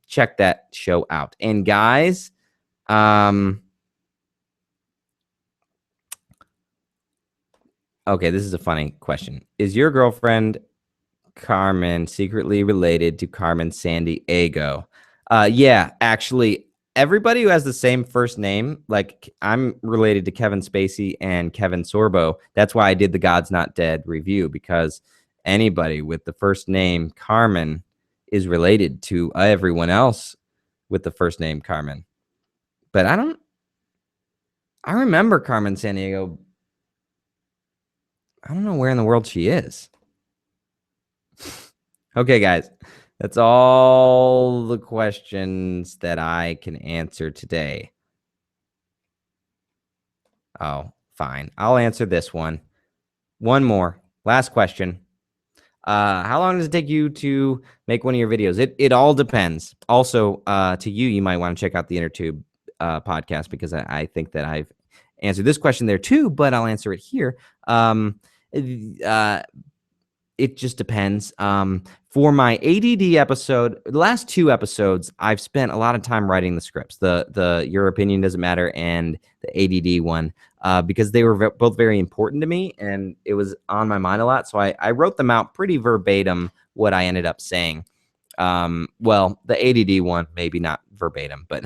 [SPEAKER 1] check that show out. And guys, okay, this is a funny question. Is your girlfriend Carmen secretly related to Carmen Sandiego? Yeah, actually, everybody who has the same first name, like I'm related to Kevin Spacey and Kevin Sorbo. That's why I did the God's Not Dead review, because anybody with the first name Carmen is related to everyone else with the first name Carmen. But I remember Carmen Sandiego. I don't know where in the world she is. Okay, guys, that's all the questions that I can answer today. Oh, fine. I'll answer this one. One more. Last question. How long does it take you to make one of your videos? It all depends. Also, to you, you might want to check out the InnerTube podcast, because I think that I've answered this question there too, but I'll answer it here. It just depends. For my ADD episode, the last 2 episodes, I've spent a lot of time writing the scripts. The Your Opinion Doesn't Matter and the ADD one, because they were both very important to me, and it was on my mind a lot. So I wrote them out pretty verbatim, what I ended up saying. Well, the ADD one, maybe not verbatim, but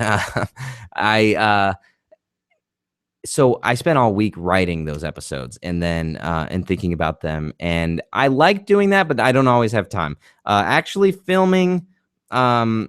[SPEAKER 1] so I spent all week writing those episodes and then and thinking about them. And I like doing that, but I don't always have time. Actually filming, no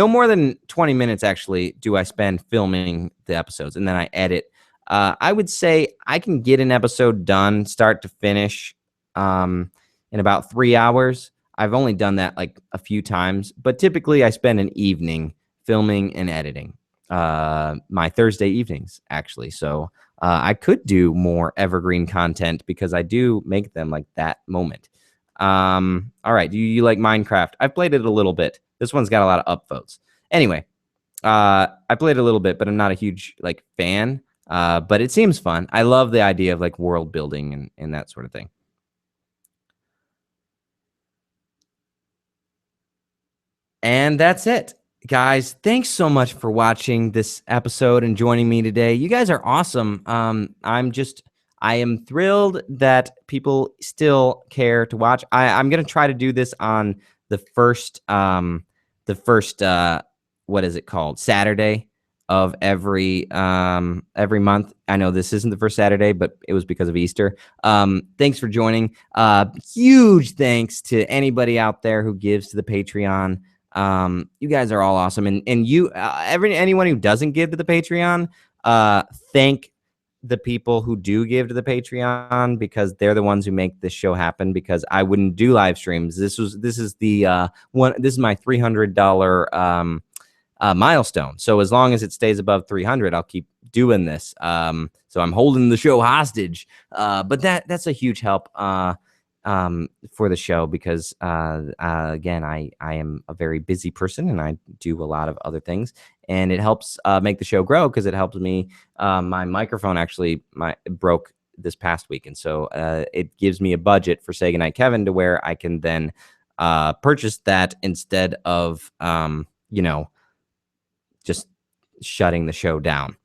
[SPEAKER 1] more than 20 minutes actually do I spend filming the episodes, and then I edit. I would say I can get an episode done start to finish in about 3 hours. I've only done that like a few times, but typically I spend an evening filming and editing. My Thursday evenings, actually. So I could do more evergreen content, because I do make them like that moment. All right. Do you like Minecraft? I've played it a little bit. This one's got a lot of upvotes. Anyway, I played a little bit, but I'm not a huge like fan. But it seems fun. I love the idea of like world building and that sort of thing. And that's it. Guys, thanks so much for watching this episode and joining me today. You guys are awesome. I am thrilled that people still care to watch. I'm gonna try to do this on the first what is it called? Saturday of every month. I know this isn't the first Saturday, but it was because of Easter. Thanks for joining. Huge thanks to anybody out there who gives to the Patreon. You guys are all awesome, and you anyone who doesn't give to the Patreon, thank the people who do give to the Patreon, because they're the ones who make this show happen, because I wouldn't do live streams. This is my $300 milestone. So as long as it stays above 300, I'll keep doing this. So I'm holding the show hostage, but that's a huge help for the show, because again, I am a very busy person and I do a lot of other things, and it helps make the show grow, because it helps me. My microphone actually broke this past week, and so it gives me a budget for Say Goodnight Kevin, to where I can then purchase that instead of just shutting the show down.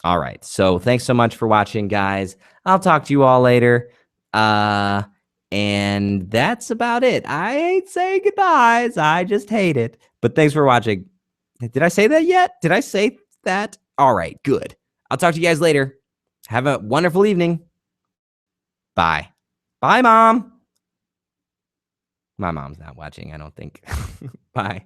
[SPEAKER 1] All right, so thanks so much for watching, guys. I'll talk to you all later. And that's about it. I ain't saying goodbyes. I just hate it. But thanks for watching. Did I say that yet? Did I say that? All right, good. I'll talk to you guys later. Have a wonderful evening. Bye. Bye, Mom. My mom's not watching, I don't think. Bye.